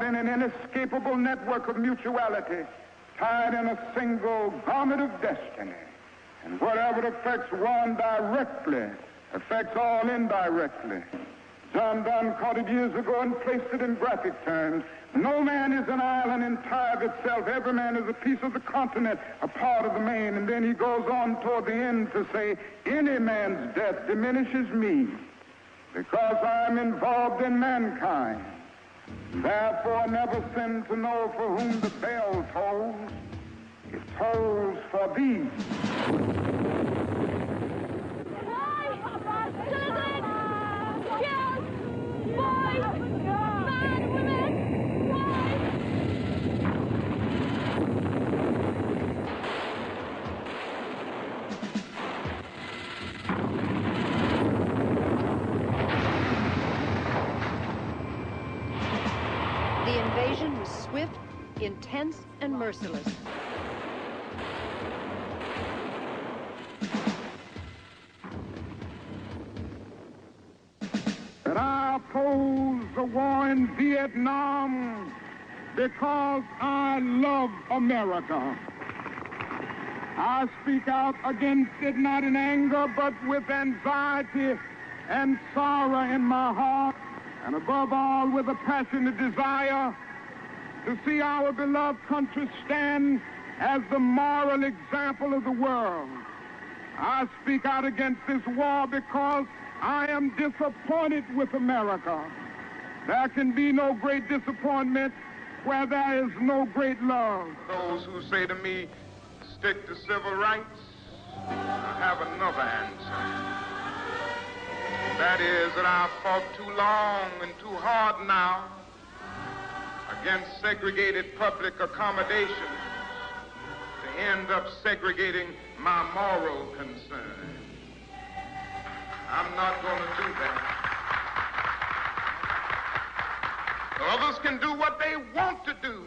caught in an inescapable network of mutuality, tied in a single garment of destiny. And whatever affects one directly affects all indirectly. John Donne caught it years ago and placed it in graphic terms. No man is an island entire of itself. Every man is a piece of the continent, a part of the main. And then he goes on toward the end to say, any man's death diminishes me because I am involved in mankind. Therefore, never sin to know for whom the bell tolls. It tolls for thee. The invasion was swift, intense, and merciless. That I oppose the war in Vietnam because I love America. I speak out against it not in anger, but with anxiety and sorrow in my heart, and above all with a passionate desire to see our beloved country stand as the moral example of the world. I speak out against this war because I am disappointed with America. There can be no great disappointment where there is no great love. Those who say to me, stick to civil rights, I have another answer. That is that I've fought too long and too hard now against segregated public accommodations to end up segregating my moral concern. I'm not going to do that. Others can do what they want to do.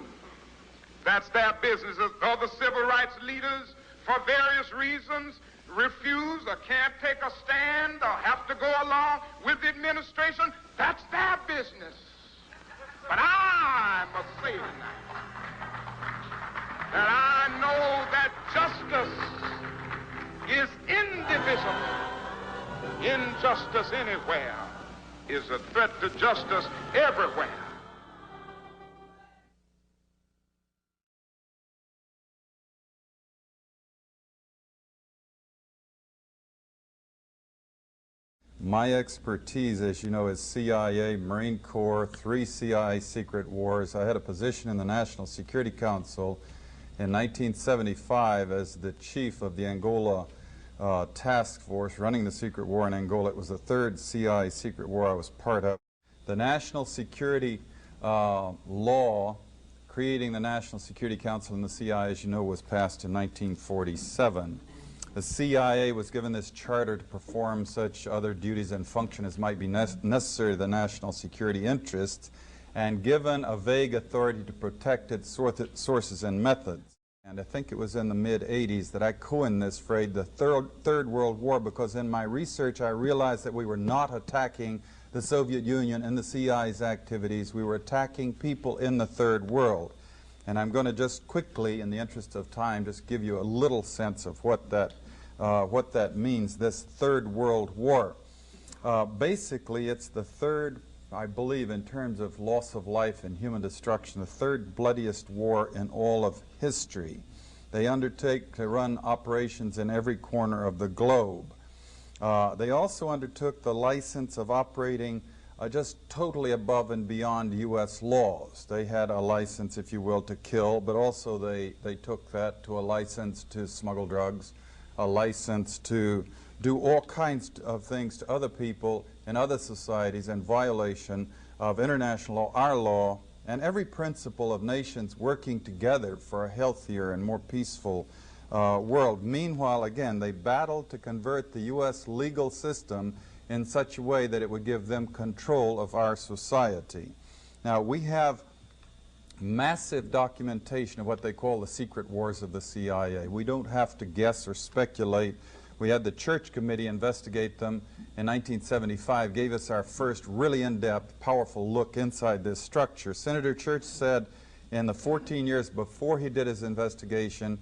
That's their business. Other civil rights leaders, for various reasons, refuse or can't take a stand or have to go along with the administration. That's their business. But I must say tonight that I know that justice is indivisible. Injustice anywhere is a threat to justice everywhere. My expertise, as you know, is CIA, Marine Corps, 3 CIA secret wars. I had a position in the National Security Council in 1975 as the chief of the Angola task force running the secret war in Angola. It was the 3rd CIA secret war I was part of. The National Security law creating the National Security Council and the CIA, as you know, was passed in 1947. The CIA was given this charter to perform such other duties and function as might be necessary to the national security interests, and given a vague authority to protect its sources and methods. And I think it was in the mid-'80s that I coined this phrase, the Third World War, because in my research I realized that we were not attacking the Soviet Union and the CIA's activities. We were attacking people in the Third World. And I'm going to just quickly, in the interest of time, just give you a little sense of what that means, this Third World War. Basically, it's the third, I believe, in terms of loss of life and human destruction, the third bloodiest war in all of history. They undertake to run operations in every corner of the globe. They also undertook the license of operating just totally above and beyond U.S. laws. They had a license, if you will, to kill, but also they took that to a license to smuggle drugs, a license to do all kinds of things to other people in other societies in violation of international law, our law, and every principle of nations working together for a healthier and more peaceful world. Meanwhile, again, they battled to convert the U.S. legal system in such a way that it would give them control of our society. Now, we have massive documentation of what they call the secret wars of the CIA. We don't have to guess or speculate We had the Church Committee investigate them in 1975, gave us our first really in-depth, powerful look inside this structure. Senator Church said in the 14 years before he did his investigation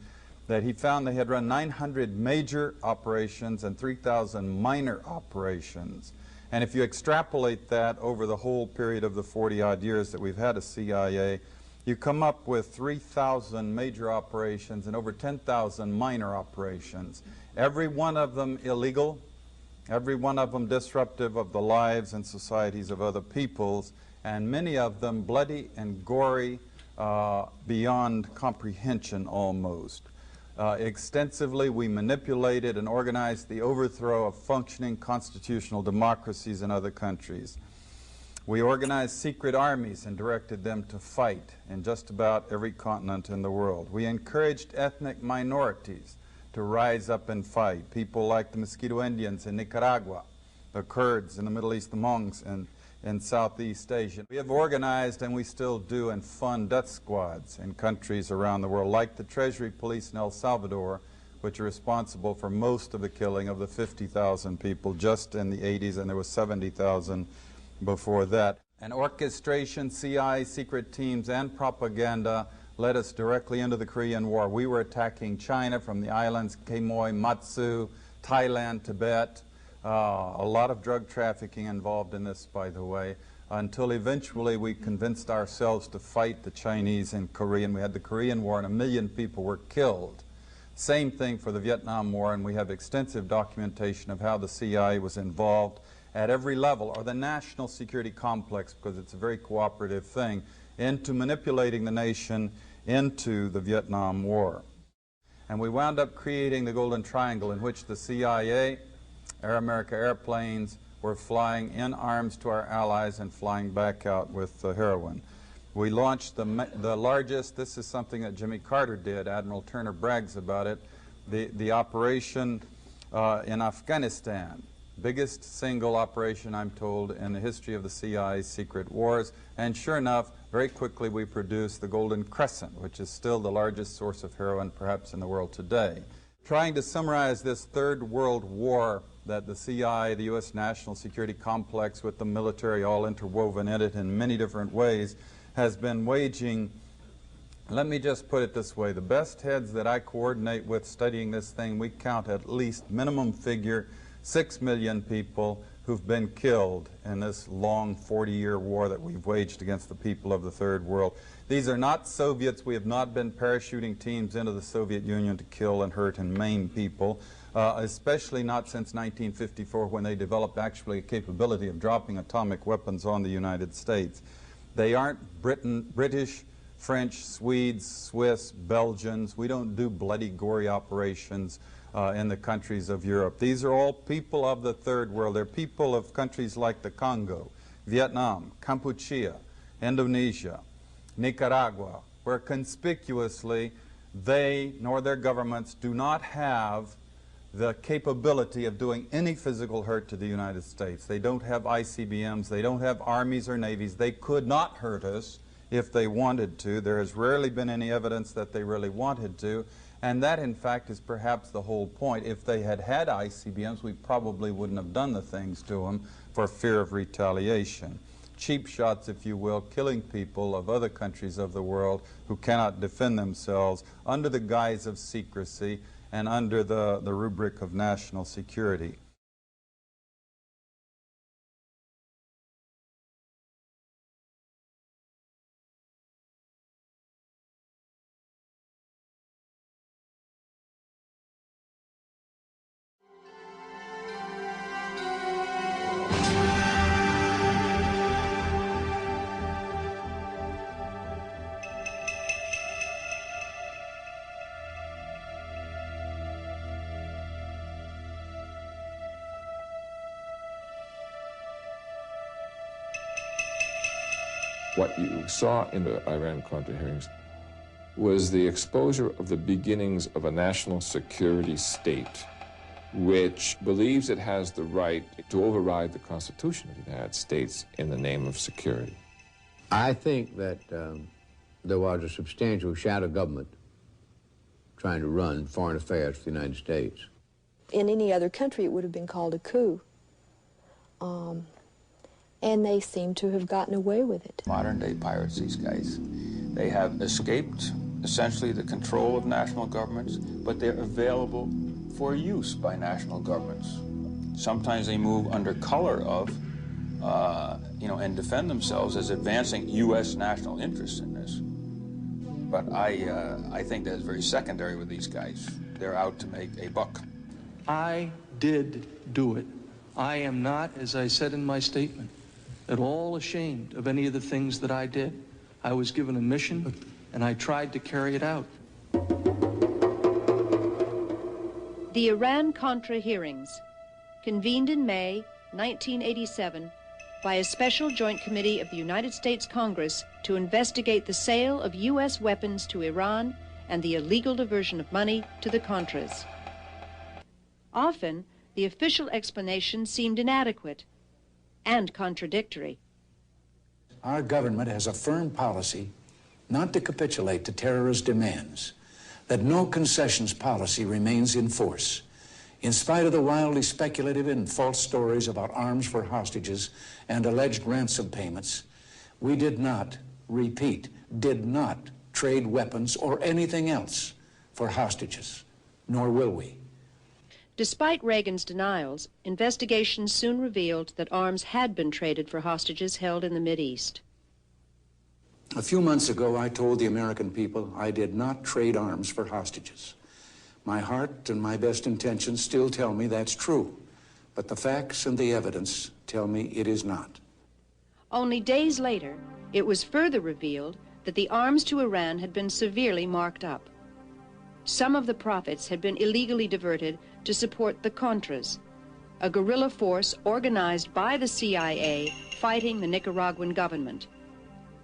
that he found they had run 900 major operations and 3,000 minor operations. And if you extrapolate that over the whole period of the 40-odd years that we've had a CIA, you come up with 3,000 major operations and over 10,000 minor operations. Every one of them illegal, every one of them disruptive of the lives and societies of other peoples, and many of them bloody and gory beyond comprehension almost. Extensively, we manipulated and organized the overthrow of functioning constitutional democracies in other countries. We organized secret armies and directed them to fight in just about every continent in the world. We encouraged ethnic minorities to rise up and fight, people like the Mosquito Indians in Nicaragua, the Kurds in the Middle East, the Monks in Southeast Asia. We have organized, and we still do, and fund death squads in countries around the world, like the Treasury Police in El Salvador, which are responsible for most of the killing of the 50,000 people just in the 80s, and there was 70,000 before that. And orchestration, CIA, secret teams, and propaganda led us directly into the Korean War. We were attacking China from the islands, Quemoy, Matsu, Thailand, Tibet. A lot of drug trafficking involved in this, by the way, until eventually we convinced ourselves to fight the Chinese in Korea. And we had the Korean War, and 1 million people were killed. Same thing for the Vietnam War, and we have extensive documentation of how the CIA was involved at every level, or the national security complex, because it's a very cooperative thing, into manipulating the nation into the Vietnam War. And we wound up creating the Golden Triangle, in which the CIA, Air America airplanes were flying in arms to our allies and flying back out with heroin. We launched the largest, this is something that Jimmy Carter did, Admiral Turner brags about it, the operation in Afghanistan. Biggest single operation, I'm told, in the history of the CIA's secret wars. And sure enough, very quickly we produced the Golden Crescent, which is still the largest source of heroin perhaps in the world today. Trying to summarize this Third World War that the CIA, the U.S. national security complex with the military all interwoven in it in many different ways, has been waging. Let me just put it this way. The best heads that I coordinate with studying this thing, we count at least minimum figure 6 million people who've been killed in this long 40-year war that we've waged against the people of the Third World. These are not Soviets. We have not been parachuting teams into the Soviet Union to kill and hurt and maim people, especially not since 1954, when they developed actually a capability of dropping atomic weapons on the United States. They aren't British, French, Swedes, Swiss, Belgians. We don't do bloody, gory operations in the countries of Europe. These are all people of the Third World. They're people of countries like the Congo, Vietnam, Kampuchea, Indonesia, Nicaragua, where conspicuously they nor their governments do not have the capability of doing any physical hurt to the United States. They don't have ICBMs. They don't have armies or navies. They could not hurt us if they wanted to. There has rarely been any evidence that they really wanted to. And that, in fact, is perhaps the whole point. If they had had ICBMs, we probably wouldn't have done the things to them for fear of retaliation. Cheap shots, if you will, killing people of other countries of the world who cannot defend themselves under the guise of secrecy and under the rubric of national security. What you saw in the Iran-Contra hearings was the exposure of the beginnings of a national security state which believes it has the right to override the Constitution of the United States in the name of security. I think that there was a substantial shadow government trying to run foreign affairs for the United States. In any other country, it would have been called a coup. And they seem to have gotten away with it. Modern-day pirates, these guys, they have escaped essentially the control of national governments, but they're available for use by national governments. Sometimes they move under color of, and defend themselves as advancing U.S. national interests in this. But I think that's very secondary with these guys. They're out to make a buck. I did do it. I am not, as I said in my statement, at all ashamed of any of the things that I did. I was given a mission, and I tried to carry it out. The Iran-Contra hearings, convened in May 1987 by a special joint committee of the United States Congress to investigate the sale of U.S. weapons to Iran and the illegal diversion of money to the Contras. Often, the official explanation seemed inadequate and contradictory. Our government has a firm policy not to capitulate to terrorist demands, that no concessions policy remains in force. In spite of the wildly speculative and false stories about arms for hostages and alleged ransom payments, we did not, repeat, did not trade weapons or anything else for hostages, nor will we. Despite Reagan's denials, investigations soon revealed that arms had been traded for hostages held in the Mideast. A few months ago, I told the American people I did not trade arms for hostages. My heart and my best intentions still tell me that's true, but the facts and the evidence tell me it is not. Only days later, it was further revealed that the arms to Iran had been severely marked up. Some of the profits had been illegally diverted to support the Contras, a guerrilla force organized by the CIA fighting the Nicaraguan government.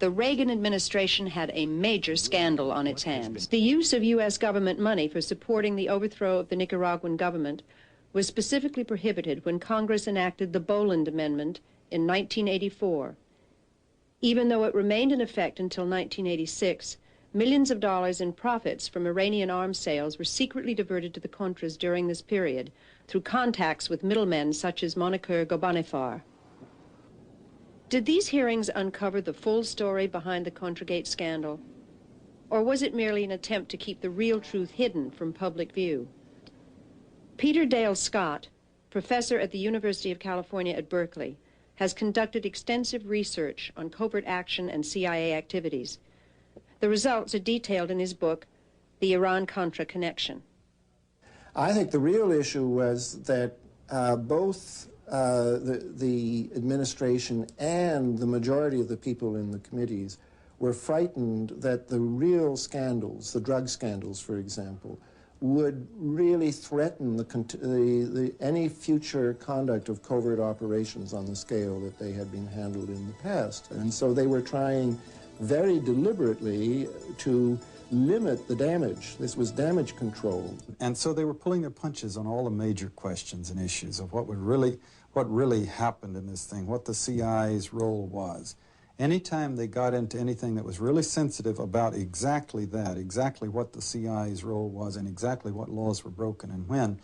The Reagan administration had a major scandal on its hands. The use of U.S. government money for supporting the overthrow of the Nicaraguan government was specifically prohibited when Congress enacted the Boland Amendment in 1984. Even though it remained in effect until 1986, millions of dollars in profits from Iranian arms sales were secretly diverted to the Contras during this period through contacts with middlemen such as Moniker Ghorbanifar. Did these hearings uncover the full story behind the Contragate scandal? Or was it merely an attempt to keep the real truth hidden from public view? Peter Dale Scott, professor at the University of California at Berkeley, has conducted extensive research on covert action and CIA activities. The results are detailed in his book, The Iran-Contra Connection. I think the real issue was that both the administration and the majority of the people in the committees were frightened that the real scandals, the drug scandals, for example, would really threaten any future conduct of covert operations on the scale that they had been handled in the past. And so they were trying very deliberately to limit the damage. This was damage control. And so they were pulling their punches on all the major questions and issues of what really happened in this thing, what the CIA's role was. Anytime they got into anything that was really sensitive about exactly that, exactly what the CIA's role was and exactly what laws were broken and when,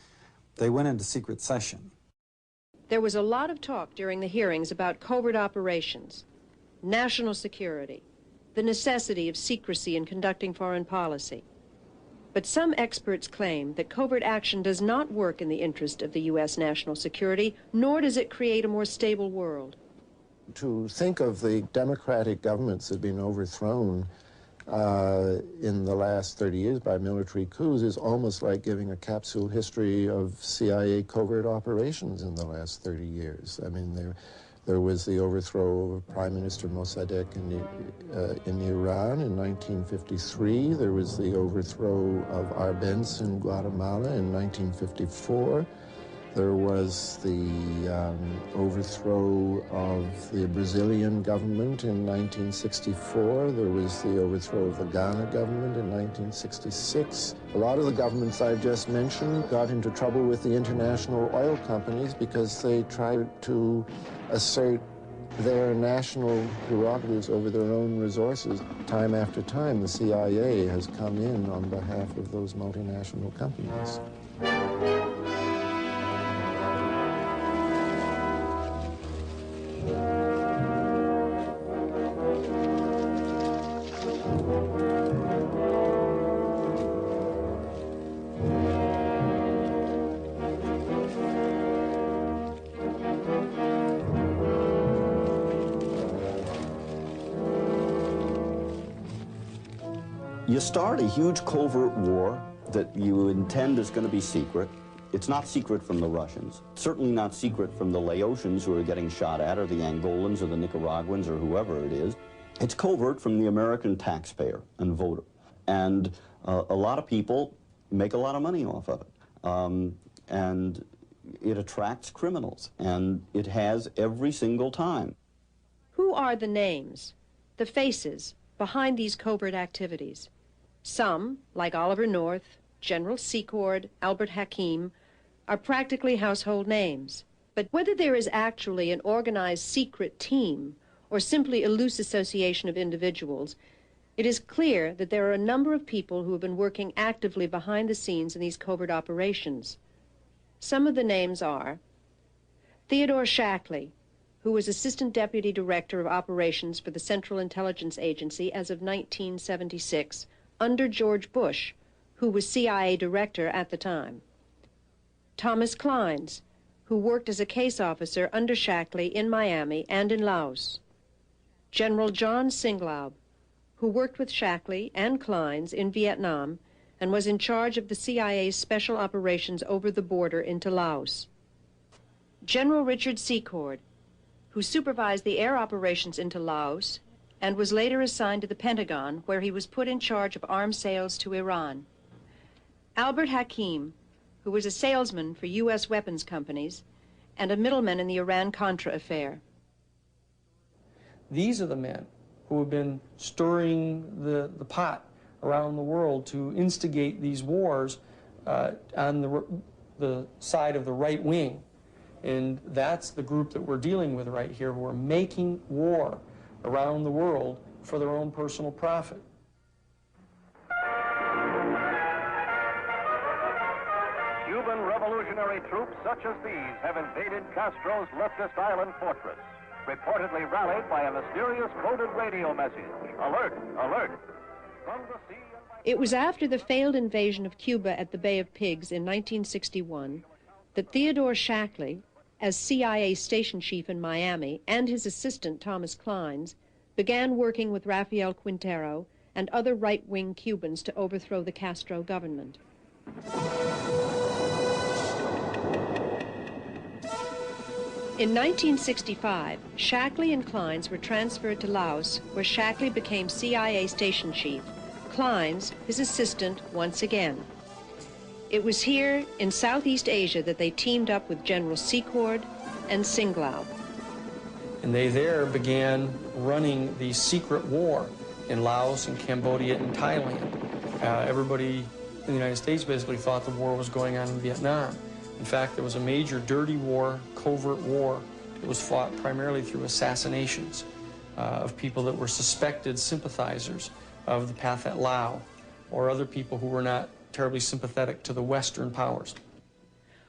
they went into secret session. There was a lot of talk during the hearings about covert operations, national security, the necessity of secrecy in conducting foreign policy. But some experts claim that covert action does not work in the interest of the U.S. national security, nor does it create a more stable world. To think of the democratic governments that have been overthrown in the last 30 years by military coups is almost like giving a capsule history of CIA covert operations in the last 30 years. I mean, there was the overthrow of Prime Minister Mossadegh in Iran in 1953. There was the overthrow of Arbenz in Guatemala in 1954. There was the overthrow of the Brazilian government in 1964. There was the overthrow of the Ghana government in 1966. A lot of the governments I've just mentioned got into trouble with the international oil companies because they tried to assert their national prerogatives over their own resources. Time after time, the CIA has come in on behalf of those multinational companies. You start a huge covert war that you intend is going to be secret. It's not secret from the Russians, certainly not secret from the Laotians who are getting shot at, or the Angolans, or the Nicaraguans, or whoever it is. It's covert from the American taxpayer and voter. And a lot of people make a lot of money off of it. And it attracts criminals, and it has every single time. Who are the names, the faces, behind these covert activities? Some, like Oliver North, General Secord, Albert Hakim, are practically household names. But whether there is actually an organized secret team or simply a loose association of individuals, it is clear that there are a number of people who have been working actively behind the scenes in these covert operations. Some of the names are Theodore Shackley, who was Assistant Deputy Director of Operations for the Central Intelligence Agency as of 1976, under George Bush, who was CIA Director at the time. Thomas Kleins, who worked as a case officer under Shackley in Miami and in Laos. General John Singlaub, who worked with Shackley and Kleins in Vietnam and was in charge of the CIA's special operations over the border into Laos. General Richard Secord, who supervised the air operations into Laos and was later assigned to the Pentagon, where he was put in charge of arms sales to Iran. Albert Hakim, who was a salesman for U.S. weapons companies and a middleman in the Iran-Contra affair. These are the men who have been stirring the pot around the world to instigate these wars on the side of the right wing. And that's the group that we're dealing with right here, who are making war around the world for their own personal profit. Cuban revolutionary troops such as these have invaded Castro's leftist island fortress, reportedly rallied by a mysterious coded radio message. Alert, alert. From the sea and by... It was after the failed invasion of Cuba at the Bay of Pigs in 1961 that Theodore Shackley, as CIA station chief in Miami, and his assistant, Thomas Kleins, began working with Rafael Quintero and other right-wing Cubans to overthrow the Castro government. In 1965, Shackley and Kleins were transferred to Laos, where Shackley became CIA station chief, Kleins his assistant once again. It was here in Southeast Asia that they teamed up with General Secord and Singlaub. And they there began running the secret war in Laos and Cambodia and Thailand. Everybody in the United States basically thought the war was going on in Vietnam. In fact, there was a major dirty war, covert war. It was fought primarily through assassinations of people that were suspected sympathizers of the Pathet Lao or other people who were not terribly sympathetic to the Western powers.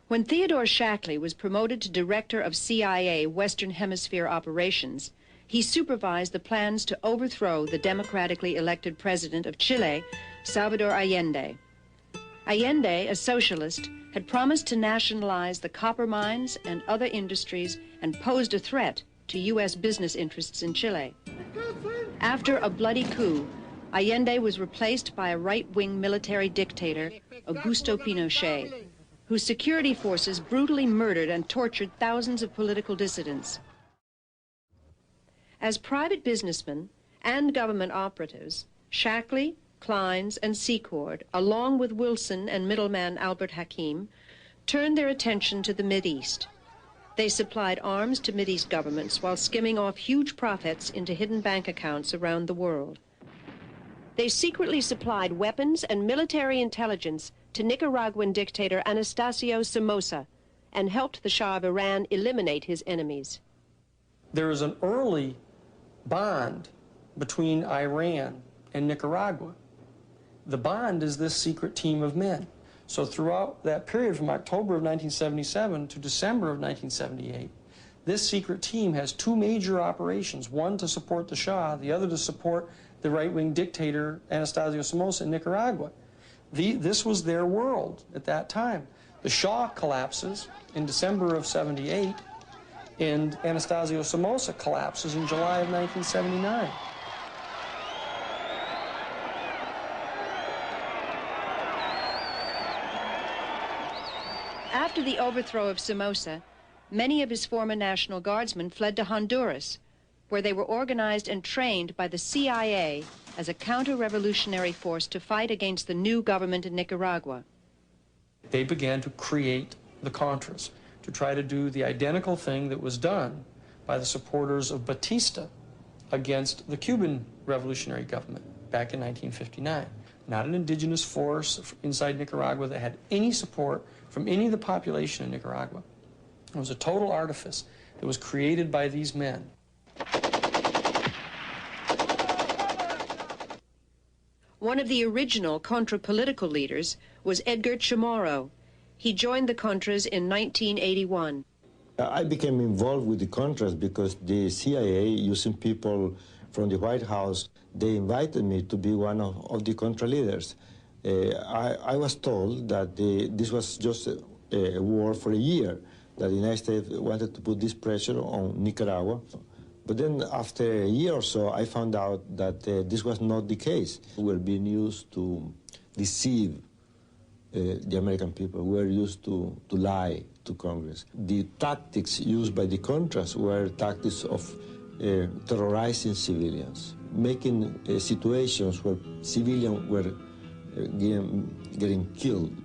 When Theodore Shackley was promoted to director of CIA Western Hemisphere operations, he supervised the plans to overthrow the democratically elected president of Chile, Salvador Allende. Allende, a socialist, had promised to nationalize the copper mines and other industries and posed a threat to U.S. business interests in Chile. After a bloody coup, Allende was replaced by a right-wing military dictator, Augusto Pinochet, whose security forces brutally murdered and tortured thousands of political dissidents. As private businessmen and government operatives, Shackley, Kleins, and Secord, along with Wilson and middleman Albert Hakim, turned their attention to the Mideast. They supplied arms to Mideast governments while skimming off huge profits into hidden bank accounts around the world. They secretly supplied weapons and military intelligence to Nicaraguan dictator Anastasio Somoza and helped the Shah of Iran eliminate his enemies. There is an early bond between Iran and Nicaragua. The bond is this secret team of men. So throughout that period from October of 1977 to December of 1978, this secret team has two major operations, one to support the Shah, the other to support the right-wing dictator Anastasio Somoza in Nicaragua. This was their world at that time. The Shah collapses in December of '78, and Anastasio Somoza collapses in July of 1979. After the overthrow of Somoza, many of his former National Guardsmen fled to Honduras, where they were organized and trained by the CIA as a counter-revolutionary force to fight against the new government in Nicaragua. They began to create the Contras, to try to do the identical thing that was done by the supporters of Batista against the Cuban revolutionary government back in 1959. Not an indigenous force inside Nicaragua that had any support from any of the population in Nicaragua. It was a total artifice that was created by these men. One of the original Contra political leaders was Edgar Chamorro. He joined the Contras in 1981. I became involved with the Contras because the CIA, using people from the White House, they invited me to be one of the Contra leaders. I was told that this was just a war for a year, that the United States wanted to put this pressure on Nicaragua. But then after a year or so, I found out that this was not the case. We were being used to deceive the American people. We were used to lie to Congress. The tactics used by the Contras were tactics of terrorizing civilians, making situations where civilians were getting killed.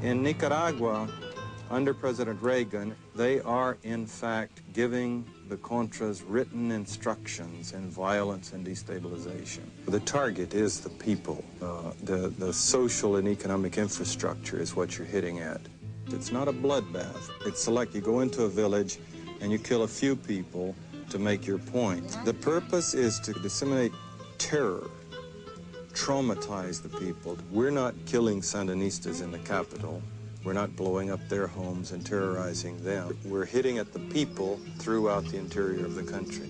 In Nicaragua, under President Reagan, they are in fact giving the Contras written instructions in violence and destabilization. The target is the people. The social and economic infrastructure is what you're hitting at. It's not a bloodbath. It's like you go into a village and you kill a few people to make your point. The purpose is to disseminate terror, traumatize the people. We're not killing Sandinistas in the capital. We're not blowing up their homes and terrorizing them. We're hitting at the people throughout the interior of the country.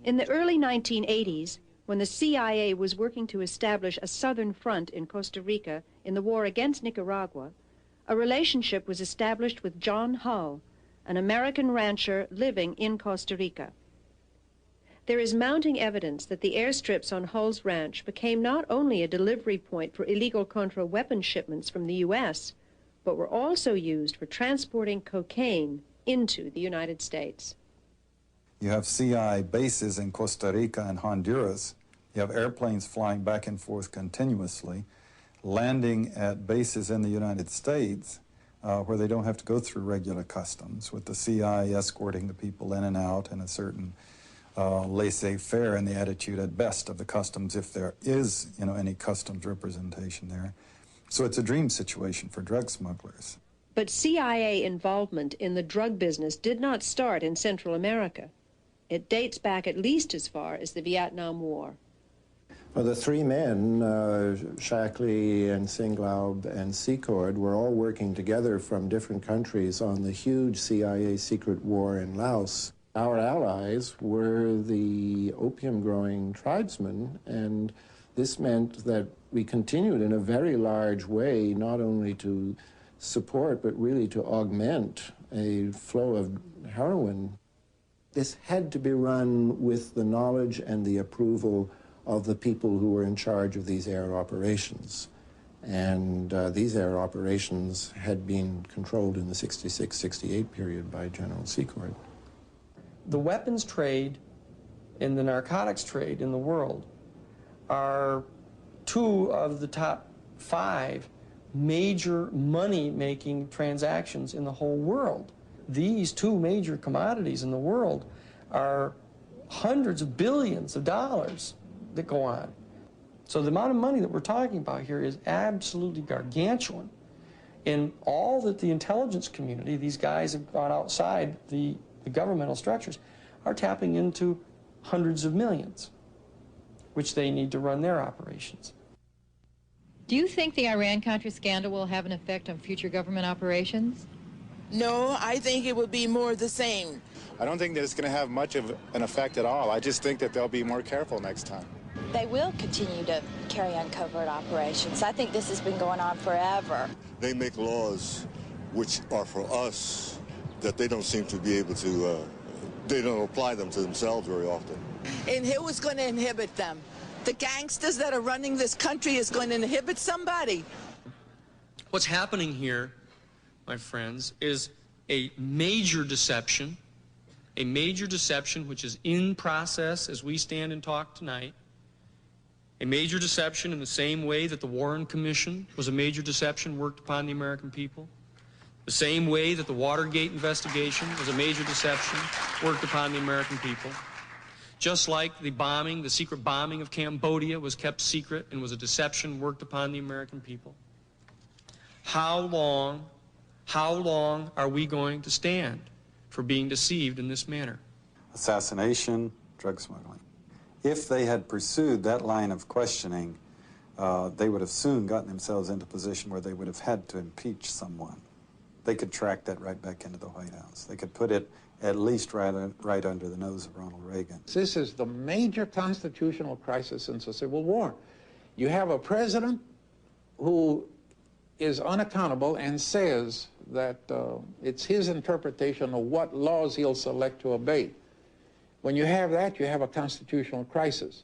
In the early 1980s, when the CIA was working to establish a southern front in Costa Rica in the war against Nicaragua, a relationship was established with John Hull, an American rancher living in Costa Rica. There is mounting evidence that the airstrips on Hull's ranch became not only a delivery point for illegal Contra weapon shipments from the U.S., but were also used for transporting cocaine into the United States. You have CIA bases in Costa Rica and Honduras. You have airplanes flying back and forth continuously, landing at bases in the United States where they don't have to go through regular customs, with the CIA escorting the people in and out, and a certain laissez-faire in the attitude at best of the customs, if there is, any customs representation there. So it's a dream situation for drug smugglers. But CIA involvement in the drug business did not start in Central America. It dates back at least as far as the Vietnam War. Well, the three men, Shackley and Singlaub and Secord, were all working together from different countries on the huge CIA secret war in Laos. Our allies were the opium-growing tribesmen, and this meant that we continued in a very large way not only to support, but really to augment a flow of heroin. This had to be run with the knowledge and the approval of the people who were in charge of these air operations. And these air operations had been controlled in the 66-68 period by General Secord. The weapons trade and the narcotics trade in the world are two of the top 5 major money-making transactions in the whole world. These two major commodities in the world are hundreds of billions of dollars that go on. So the amount of money that we're talking about here is absolutely gargantuan. And all that the intelligence community, these guys have gone outside the governmental structures, are tapping into hundreds of millions, which they need to run their operations. Do you think the Iran-Contra scandal will have an effect on future government operations? No, I think it will be more of the same. I don't think that it's going to have much of an effect at all. I just think that they'll be more careful next time. They will continue to carry on covert operations. I think this has been going on forever. They make laws which are for us that they don't seem to be able to, they don't apply them to themselves very often. And who is going to inhibit them? The gangsters that are running this country is going to inhibit somebody. What's happening here, my friends, is a major deception which is in process as we stand and talk tonight. A major deception in the same way that the Warren Commission was a major deception worked upon the American people. The same way that the Watergate investigation was a major deception worked upon the American people. Just like the bombing, the secret bombing of Cambodia was kept secret and was a deception worked upon the American people. How long are we going to stand for being deceived in this manner? Assassination, drug smuggling. If they had pursued that line of questioning, they would have soon gotten themselves into a position where they would have had to impeach someone. They could track that right back into the White House. They could put it at least right under the nose of Ronald Reagan. This is the major constitutional crisis since the Civil War. You have a president who is unaccountable and says that it's his interpretation of what laws he'll select to obey. When you have that, you have a constitutional crisis.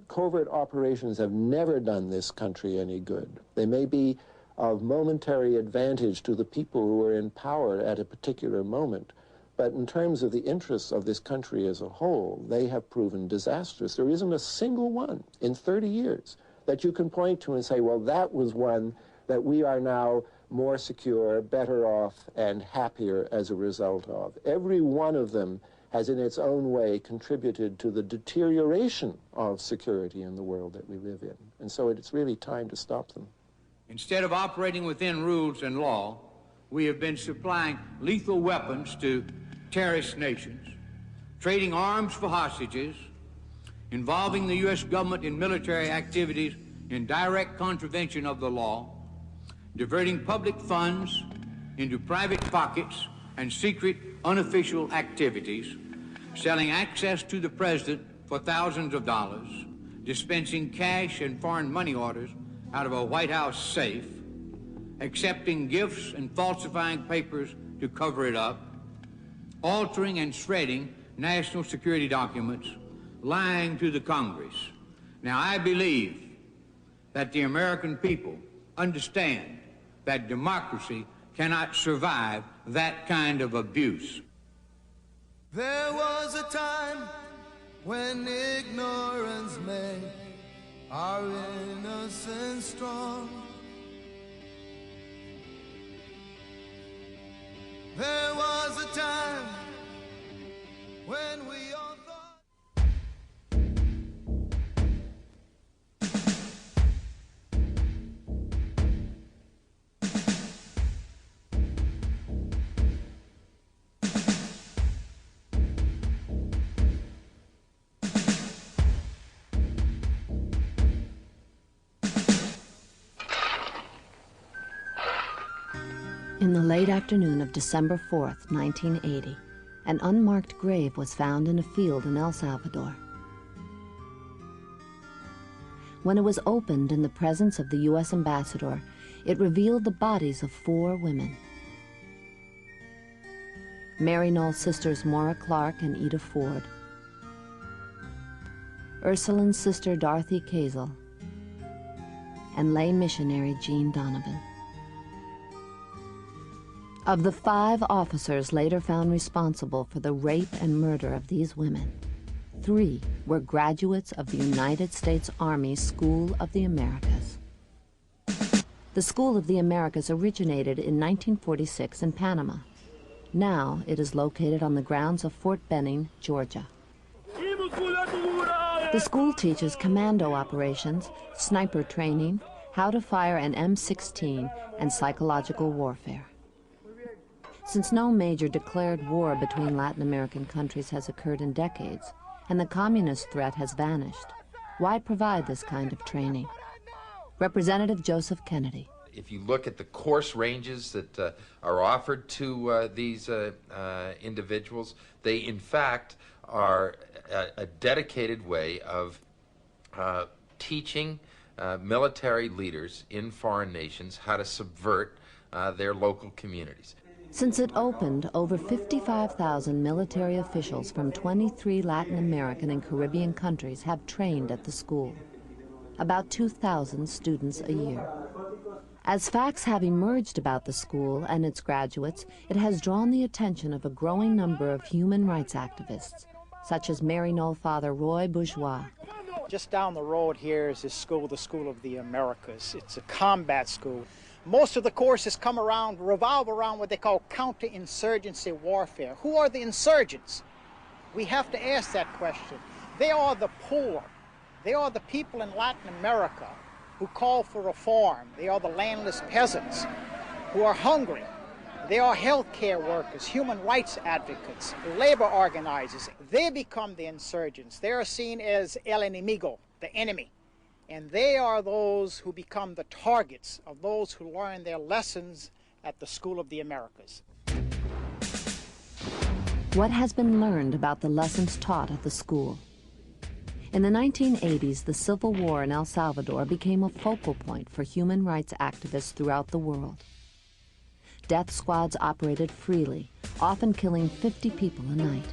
Covert operations have never done this country any good. They may be of momentary advantage to the people who are in power at a particular moment, but in terms of the interests of this country as a whole, they have proven disastrous. There isn't a single one in 30 years that you can point to and say, well, that was one that we are now more secure, better off, and happier as a result of. Every one of them has in its own way contributed to the deterioration of security in the world that we live in. And so it's really time to stop them. Instead of operating within rules and law, we have been supplying lethal weapons to terrorist nations, trading arms for hostages, involving the U.S. government in military activities in direct contravention of the law, diverting public funds into private pockets and secret unofficial activities, selling access to the president for thousands of dollars, dispensing cash and foreign money orders out of a White House safe, accepting gifts and falsifying papers to cover it up, altering and shredding national security documents, lying to the Congress. Now, I believe that the American people understand that democracy cannot survive that kind of abuse. There was a time when ignorance made our innocence strong. There was a time when we all In the late afternoon of December 4th, 1980, an unmarked grave was found in a field in El Salvador. When it was opened in the presence of the U.S. ambassador, it revealed the bodies of 4 women. Mary Knoll's sisters Maura Clark and Ida Ford, Ursuline's sister Dorothy Kazel, and lay missionary Jean Donovan. Of the 5 officers later found responsible for the rape and murder of these women, 3 were graduates of the United States Army School of the Americas. The School of the Americas originated in 1946 in Panama. Now it is located on the grounds of Fort Benning, Georgia. Hemos The school teaches commando operations, sniper training, how to fire an M16, and psychological warfare. Since no major declared war between Latin American countries has occurred in decades, and the communist threat has vanished, why provide this kind of training? Representative Joseph Kennedy. If you look at the course ranges that are offered to these individuals, they in fact are a dedicated way of teaching military leaders in foreign nations how to subvert their local communities. Since it opened, over 55,000 military officials from 23 Latin American and Caribbean countries have trained at the school. About 2,000 students a year. As facts have emerged about the school and its graduates, it has drawn the attention of a growing number of human rights activists, such as Maryknoll Father Roy Bourgeois. Just down the road here is this school, the School of the Americas. It's a combat school. Most of the courses revolve around what they call counterinsurgency warfare. Who are the insurgents? We have to ask that question. They are the poor. They are the people in Latin America who call for reform. They are the landless peasants who are hungry. They are healthcare workers, human rights advocates, labor organizers. They become the insurgents. They are seen as el enemigo, the enemy. And they are those who become the targets of those who learn their lessons at the School of the Americas. What has been learned about the lessons taught at the school? In the 1980s, the Civil War in El Salvador became a focal point for human rights activists throughout the world. Death squads operated freely, often killing 50 people a night.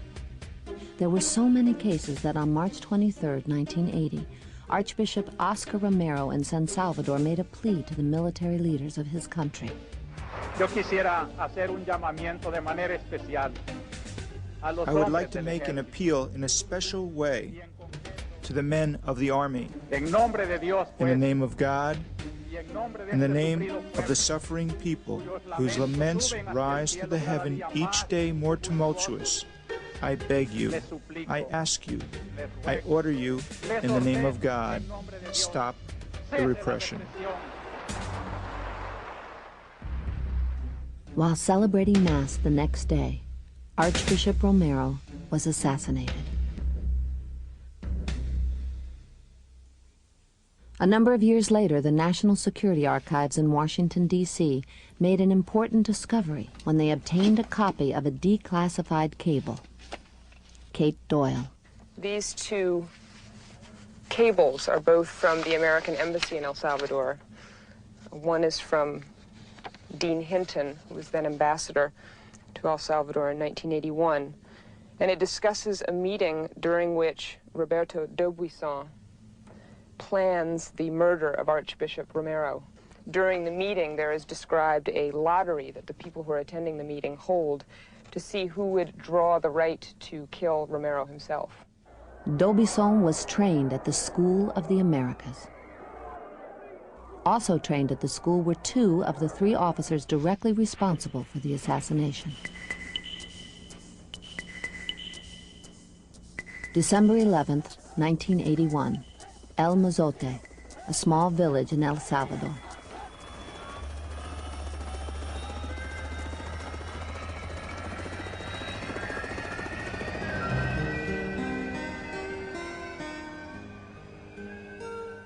There were so many cases that on March 23, 1980, Archbishop Oscar Romero in San Salvador made a plea to the military leaders of his country. Yo quisiera hacer un llamamiento de manera especial. I would like to make an appeal in a special way to the men of the army. In the name of God, in the name of the suffering people whose laments rise to the heaven each day more tumultuous, I beg you, I ask you, I order you, in the name of God, stop the repression. While celebrating Mass the next day, Archbishop Romero was assassinated. A number of years later, the National Security Archives in Washington, D.C. made an important discovery when they obtained a copy of a declassified cable. Kate Doyle. These two cables are both from the American Embassy in El Salvador. One is from Dean Hinton, who was then ambassador to El Salvador in 1981, and it discusses a meeting during which Roberto D'Aubuisson plans the murder of Archbishop Romero. During the meeting, there is described a lottery that the people who are attending the meeting hold to see who would draw the right to kill Romero himself. D'Aubuisson was trained at the School of the Americas. Also trained at the school were 2 of the 3 officers directly responsible for the assassination. December 11th, 1981, El Mozote, a small village in El Salvador.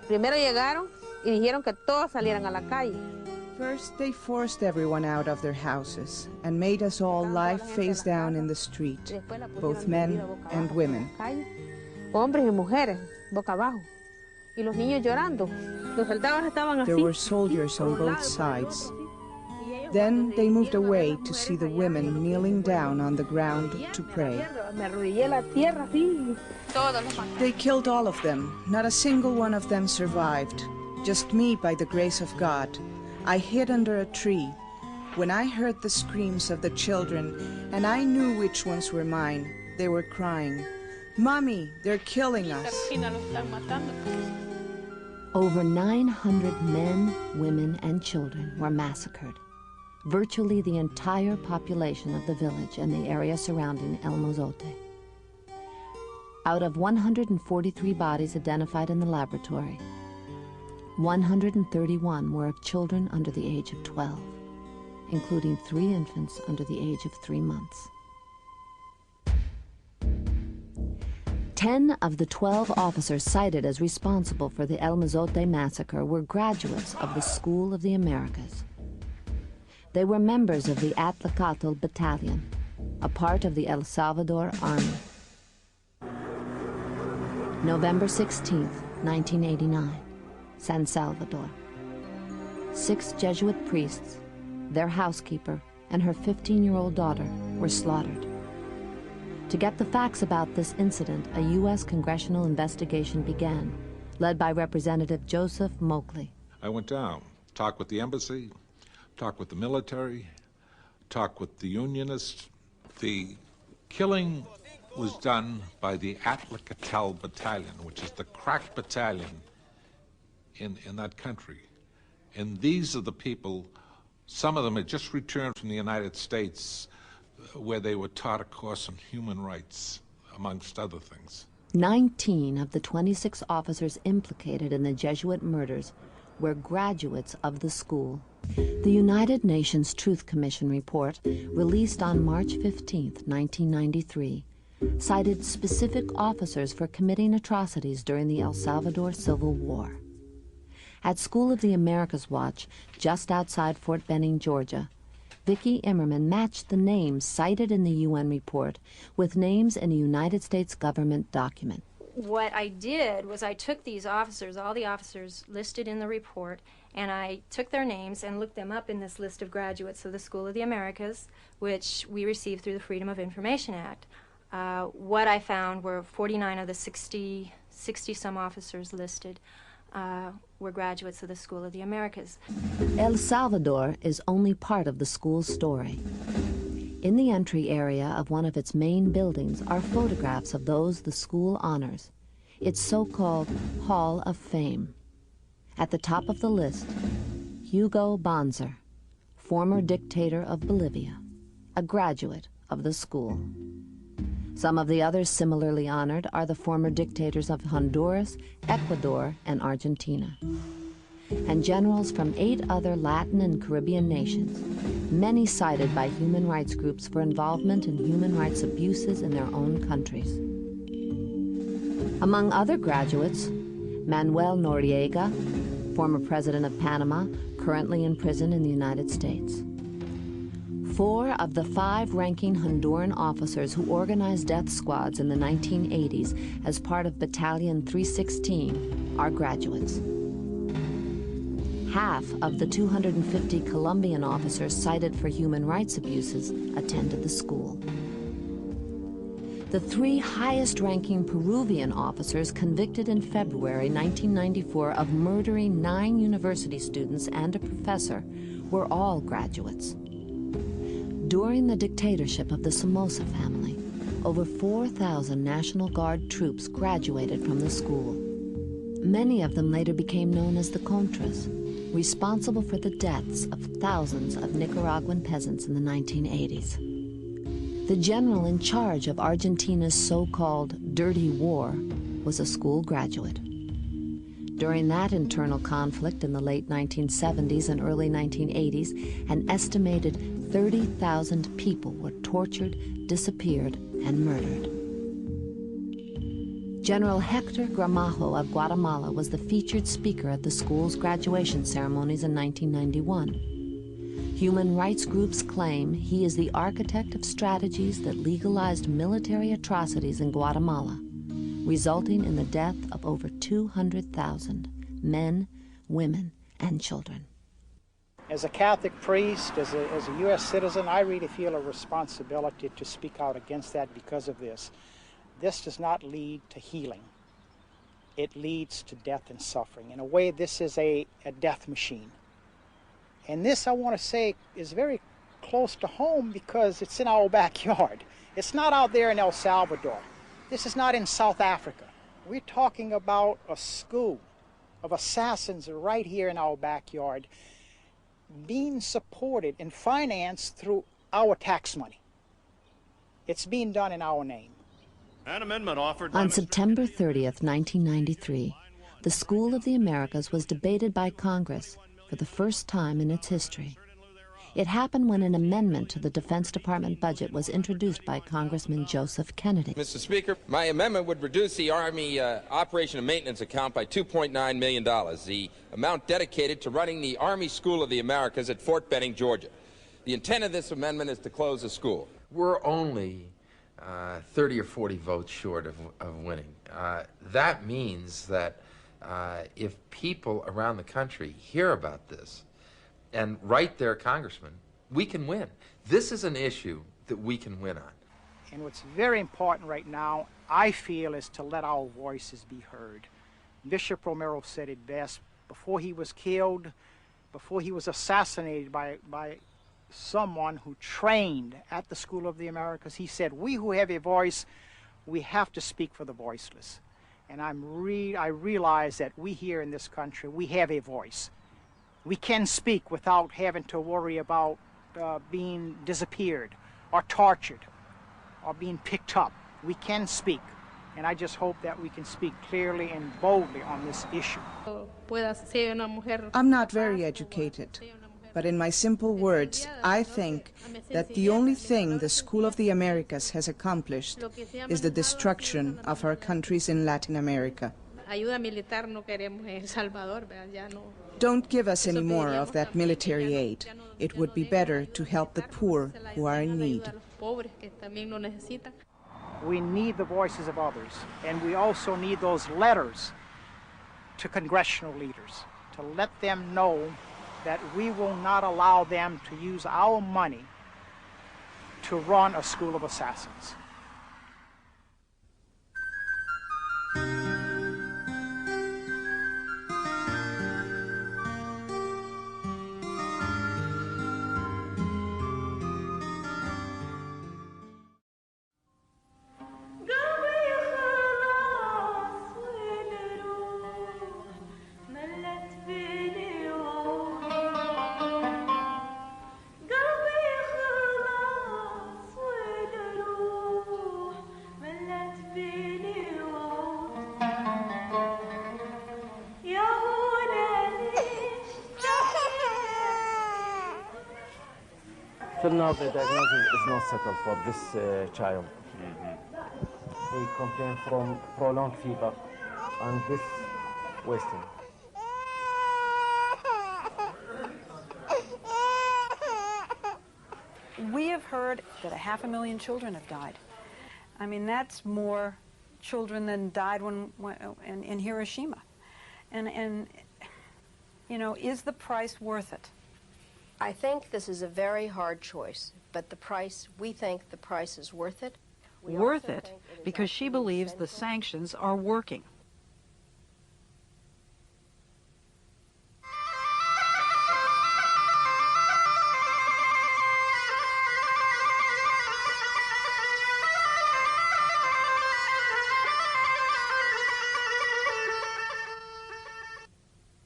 Primero llegaron y dijeron que todos salieran a la calle. First, they forced everyone out of their houses and made us all lie face down in the street, both men and women. Hombres y mujeres, boca abajo. Y los niños llorando. Los soldados estaban así. There were soldiers on both sides. Then they moved away to see the women kneeling down on the ground to pray. They killed all of them. Not a single one of them survived. Just me, by the grace of God. I hid under a tree. When I heard the screams of the children, and I knew which ones were mine, they were crying, "Mommy, they're killing us." Over 900 men, women, and children were massacred. Virtually the entire population of the village and the area surrounding El Mozote. Out of 143 bodies identified in the laboratory, 131 were of children under the age of 12, including 3 infants under the age of 3 months. 10 of the 12 officers cited as responsible for the El Mozote massacre were graduates of the School of the Americas. They were members of the Atlacatl Battalion, a part of the El Salvador Army. November 16, 1989, San Salvador. 6 Jesuit priests, their housekeeper, and her 15-year-old daughter were slaughtered. To get the facts about this incident, a U.S. congressional investigation began, led by Representative Joseph Moakley. I went down, talked with the embassy, talked with the military, talked with the Unionists. The killing was done by the Atlacatl Battalion, which is the crack battalion in that country. And these are the people, some of them had just returned from the United States, where they were taught a course on human rights, amongst other things. 19 of the 26 officers implicated in the Jesuit murders were graduates of the school. The United Nations Truth Commission report, released on March 15, 1993, cited specific officers for committing atrocities during the El Salvador Civil War. At School of the Americas Watch, just outside Fort Benning, Georgia, Vicki Immerman matched the names cited in the UN report with names in a United States government document. What I did was I took these officers, all the officers listed in the report, and I took their names and looked them up in this list of graduates of the School of the Americas, which we received through the Freedom of Information Act. What I found were 49 of the 60-some officers listed were graduates of the School of the Americas. El Salvador is only part of the school's story. In the entry area of one of its main buildings are photographs of those the school honors, its so-called Hall of Fame. At the top of the list, Hugo Banzer, former dictator of Bolivia, a graduate of the school. Some of the others similarly honored are the former dictators of Honduras, Ecuador, and Argentina, and generals from 8 other Latin and Caribbean nations, many cited by human rights groups for involvement in human rights abuses in their own countries. Among other graduates, Manuel Noriega, former president of Panama, currently in prison in the United States. 4 of the 5 ranking Honduran officers who organized death squads in the 1980s as part of Battalion 316 are graduates. Half of the 250 Colombian officers cited for human rights abuses attended the school. The 3 highest-ranking Peruvian officers convicted in February 1994 of murdering 9 university students and a professor were all graduates. During the dictatorship of the Somoza family, over 4,000 National Guard troops graduated from the school. Many of them later became known as the Contras, responsible for the deaths of thousands of Nicaraguan peasants in the 1980s. The general in charge of Argentina's so-called dirty war was a school graduate. During that internal conflict in the late 1970s and early 1980s, an estimated 30,000 people were tortured, disappeared, and murdered. General Hector Gramajo of Guatemala was the featured speaker at the school's graduation ceremonies in 1991. Human rights groups claim he is the architect of strategies that legalized military atrocities in Guatemala, resulting in the death of over 200,000 men, women, and children. As a Catholic priest, as a U.S. citizen, I really feel a responsibility to speak out against that because of this. This does not lead to healing. It leads to death and suffering. In a way, this is a death machine. And this, I want to say, is very close to home because it's in our backyard. It's not out there in El Salvador. This is not in South Africa. We're talking about a school of assassins right here in our backyard, being supported and financed through our tax money. It's being done in our name. An amendment offered On September 30th, 1993, the School of the Americas was debated by Congress for the first time in its history. It happened when an amendment to the Defense Department budget was introduced by Congressman Joseph Kennedy. Mr. Speaker, my amendment would reduce the Army Operation and Maintenance account by $2.9 million, the amount dedicated to running the Army School of the Americas at Fort Benning, Georgia. The intent of this amendment is to close the school. We're only 30 or 40 votes short of winning. That means that if people around the country hear about this and write their congressman, we can win. This is an issue that we can win on. And what's very important right now, I feel, is to let our voices be heard. Bishop Romero said it best. Before he was killed, before he was assassinated by someone who trained at the School of the Americas, he said, we who have a voice, we have to speak for the voiceless. And I realize that we here in this country, we have a voice. We can speak without having to worry about being disappeared or tortured or being picked up. We can speak, and I just hope that we can speak clearly and boldly on this issue. I'm not very educated, but in my simple words, I think that the only thing the School of the Americas has accomplished is the destruction of our countries in Latin America. Don't give us any more of that military aid. It would be better to help the poor who are in need. We need the voices of others, and we also need those letters to congressional leaders to let them know that we will not allow them to use our money to run a school of assassins. Till now, the diagnosis is not settled for this child. He complained from prolonged fever and this wasting. We have heard that 500,000 children have died. I mean, that's more children than died in Hiroshima. And, you know, is the price worth it? I think this is a very hard choice, but we think the price is worth it. Worth it because she believes the sanctions are working.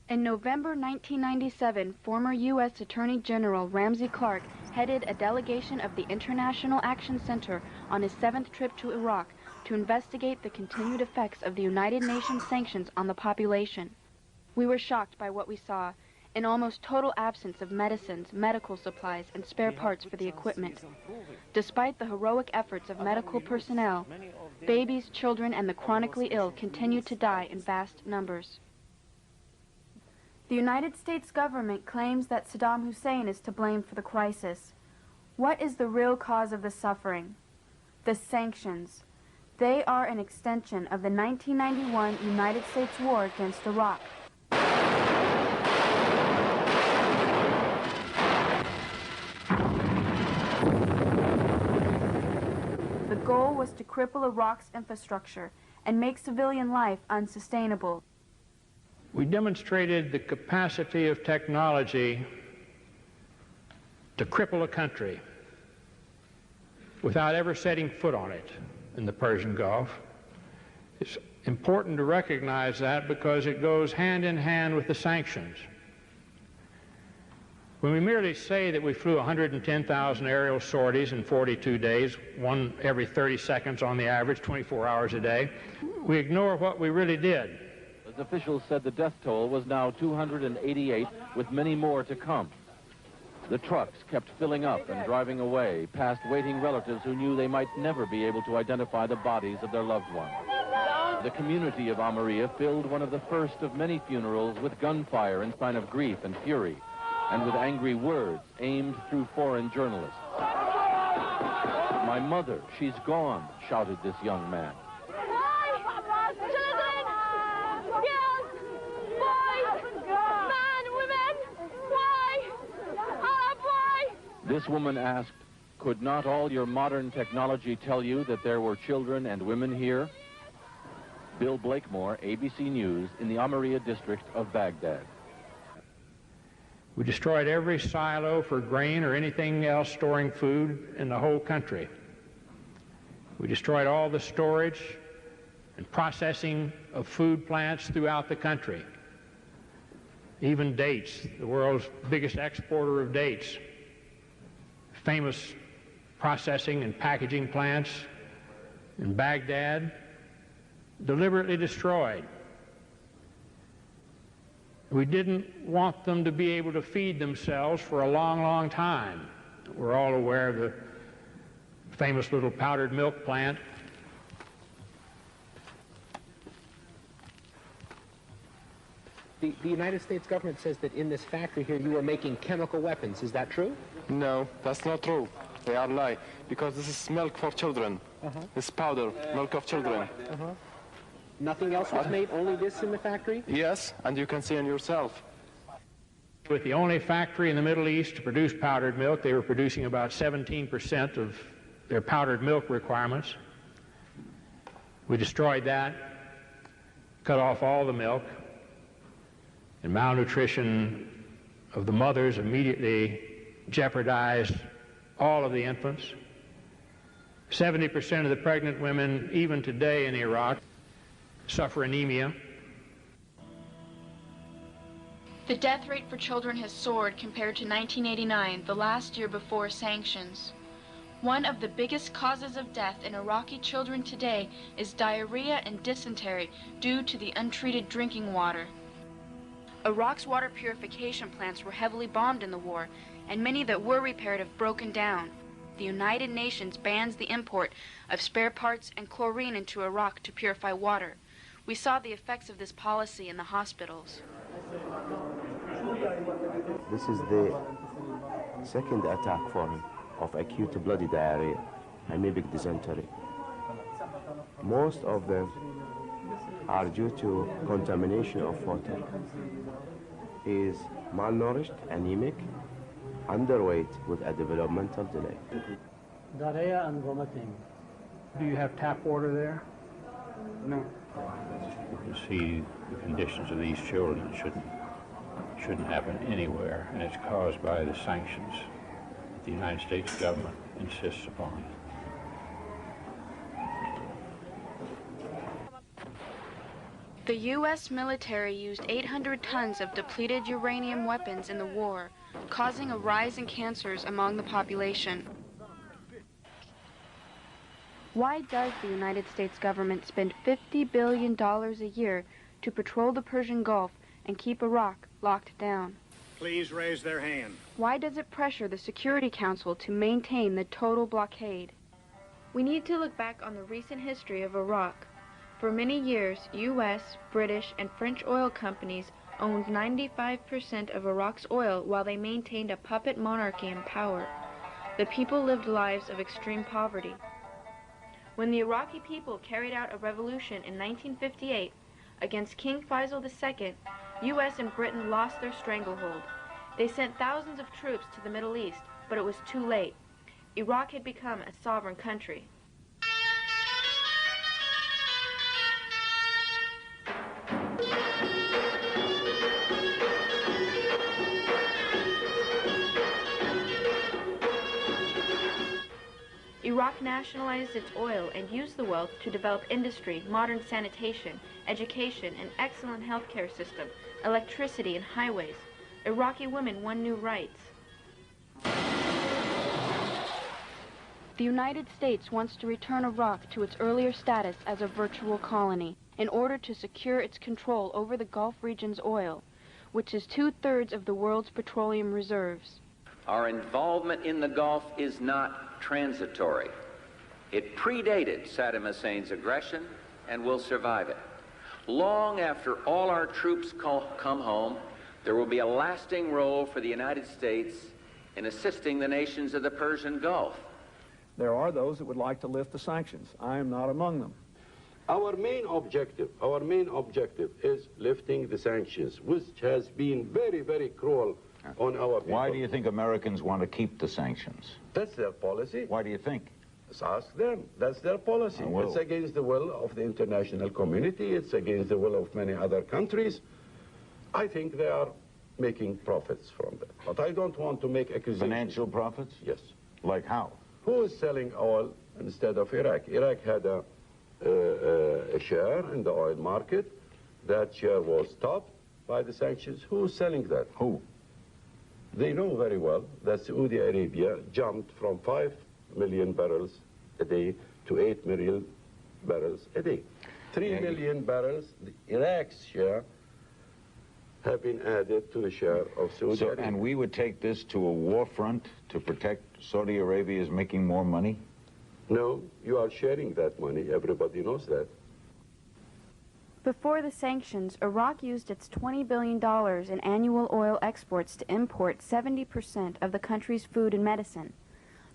In November 1997, former U.S. Attorney General Ramsey Clark headed a delegation of the International Action Center on his 7th trip to Iraq to investigate the continued effects of the United Nations sanctions on the population. We were shocked by what we saw, an almost total absence of medicines, medical supplies, and spare parts for the equipment. Despite the heroic efforts of medical personnel, babies, children, and the chronically ill continued to die in vast numbers. The United States government claims that Saddam Hussein is to blame for the crisis. What is the real cause of the suffering? The sanctions. They are an extension of the 1991 United States war against Iraq. The goal was to cripple Iraq's infrastructure and make civilian life unsustainable. We demonstrated the capacity of technology to cripple a country without ever setting foot on it in the Persian Gulf. It's important to recognize that because it goes hand in hand with the sanctions. When we merely say that we flew 110,000 aerial sorties in 42 days, one every 30 seconds on the average, 24 hours a day, we ignore what we really did. As officials said, the death toll was now 288, with many more to come. The trucks kept filling up and driving away, past waiting relatives who knew they might never be able to identify the bodies of their loved ones. The community of Almeria filled one of the first of many funerals with gunfire in sign of grief and fury, and with angry words aimed through foreign journalists. "My mother, she's gone," shouted this young man. This woman asked, "Could not all your modern technology tell you that there were children and women here?" Bill Blakemore, ABC News, in the Almeria district of Baghdad. We destroyed every silo for grain or anything else storing food in the whole country. We destroyed all the storage and processing of food plants throughout the country. Even dates, the world's biggest exporter of dates. Famous processing and packaging plants in Baghdad, deliberately destroyed. We didn't want them to be able to feed themselves for a long, long time. We're all aware of the famous little powdered milk plant. The United States government says that in this factory here you are making chemical weapons. Is that true? No, that's not true. They are lie, because this is milk for children. It's powder, milk of children. Nothing else was made, only this in the factory? Yes, and you can see it yourself. With the only factory in the Middle East to produce powdered milk, they were producing about 17% of their powdered milk requirements. We destroyed that, cut off all the milk, and malnutrition of the mothers immediately jeopardized all of the infants. 70% of the pregnant women, even today in Iraq, suffer anemia. The death rate for children has soared compared to 1989, the last year before sanctions. One of the biggest causes of death in Iraqi children today is diarrhea and dysentery due to the untreated drinking water. Iraq's water purification plants were heavily bombed in the war, and many that were repaired have broken down. The United Nations bans the import of spare parts and chlorine into Iraq to purify water. We saw the effects of this policy in the hospitals. This is the second attack for him of acute bloody diarrhea, amoebic dysentery. Most of them are due to contamination of water. He is malnourished, anemic, underweight with a developmental delay. Diarrhea and vomiting. Do you have tap water there? No. You see the conditions of these children shouldn't happen anywhere, and it's caused by the sanctions the United States government insists upon. The U.S. military used 800 tons of depleted uranium weapons in the war, causing a rise in cancers among the population. Why does the United States government spend $50 billion a year to patrol the Persian Gulf and keep Iraq locked down? Please raise their hand. Why does it pressure the Security Council to maintain the total blockade? We need to look back on the recent history of Iraq. For many years, U.S., British, and French oil companies owned 95% of Iraq's oil while they maintained a puppet monarchy in power. The people lived lives of extreme poverty. When the Iraqi people carried out a revolution in 1958 against King Faisal II, U.S. and Britain lost their stranglehold. They sent thousands of troops to the Middle East, but it was too late. Iraq had become a sovereign country. Iraq nationalized its oil and used the wealth to develop industry, modern sanitation, education, an excellent healthcare system, electricity, and highways. Iraqi women won new rights. The United States wants to return Iraq to its earlier status as a virtual colony in order to secure its control over the Gulf region's oil, which is 2/3 of the world's petroleum reserves. Our involvement in the Gulf is not transitory. It predated Saddam Hussein's aggression and will survive it. Long after all our troops come home, there will be a lasting role for the United States in assisting the nations of the Persian Gulf. There are those that would like to lift the sanctions. I am not among them. Our main objective is lifting the sanctions, which has been very, very cruel on our people. Why do you think Americans want to keep the sanctions? That's their policy. Why do you think? Let's ask them. That's their policy. It's against the will of the international community. It's against the will of many other countries. I think they are making profits from that. But I don't want to make accusations. Financial profits? Yes. Like how? Who is selling oil instead of Iraq? Iraq had a share in the oil market. That share was stopped by the sanctions. Who's selling that? Who? They know very well that Saudi Arabia jumped from 5 million barrels a day to 8 million barrels a day. 3 million barrels, Iraq's share, have been added to the share of Saudi Arabia. And we would take this to a war front to protect Saudi Arabia's making more money? No, you are sharing that money. Everybody knows that. Before the sanctions, Iraq used its $20 billion in annual oil exports to import 70% of the country's food and medicine.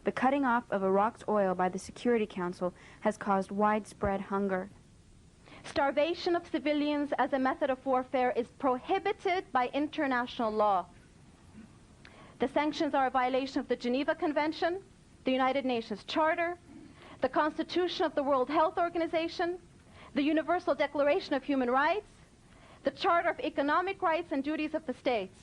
The cutting off of Iraq's oil by the Security Council has caused widespread hunger. Starvation of civilians as a method of warfare is prohibited by international law. The sanctions are a violation of the Geneva Convention, the United Nations Charter, the Constitution of the World Health Organization, the Universal Declaration of Human Rights, the Charter of Economic Rights and Duties of the States.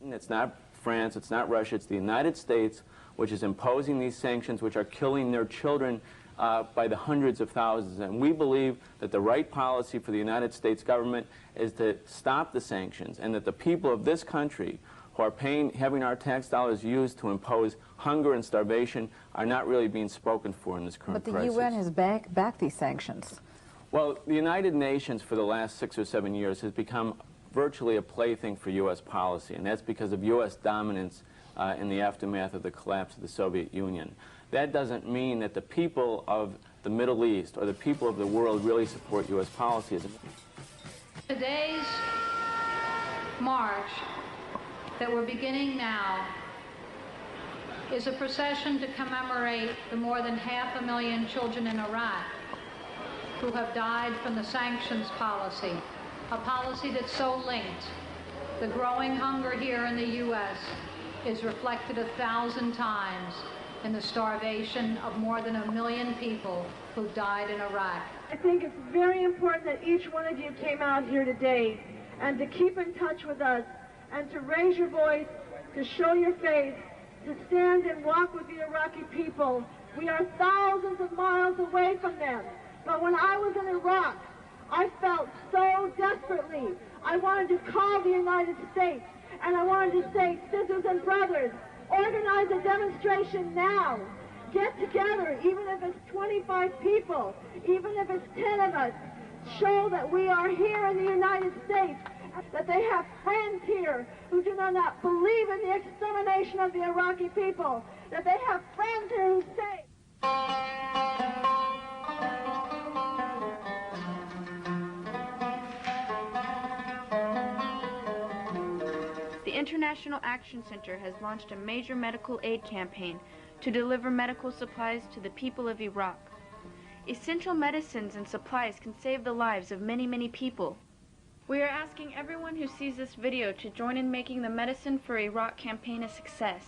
It's not France, it's not Russia, it's the United States which is imposing these sanctions, which are killing their children by the hundreds of thousands. And we believe that the right policy for the United States government is to stop the sanctions, and that the people of this country who are having our tax dollars used to impose hunger and starvation are not really being spoken for in this current crisis. But the UN has backed these sanctions. Well, the United Nations for the last 6 or 7 years has become virtually a plaything for U.S. policy, and that's because of U.S. dominance in the aftermath of the collapse of the Soviet Union. That doesn't mean that the people of the Middle East or the people of the world really support U.S. policy. Today's march that we're beginning now is a procession to commemorate the more than 500,000 children in Iraq who have died from the sanctions policy, a policy that's so linked. The growing hunger here in the U.S. is reflected 1,000 times in the starvation of more than 1 million people who died in Iraq. I think it's very important that each one of you came out here today and to keep in touch with us and to raise your voice, to show your face, to stand and walk with the Iraqi people. We are thousands of miles away from them. But when I was in Iraq, I felt so desperately. I wanted to call the United States, and I wanted to say, sisters and brothers, organize a demonstration now. Get together, even if it's 25 people, even if it's 10 of us. Show that we are here in the United States, that they have friends here who do not believe in the extermination of the Iraqi people, that they have friends here who say... The International Action Center has launched a major medical aid campaign to deliver medical supplies to the people of Iraq. Essential medicines and supplies can save the lives of many, many people. We are asking everyone who sees this video to join in making the Medicine for Iraq campaign a success.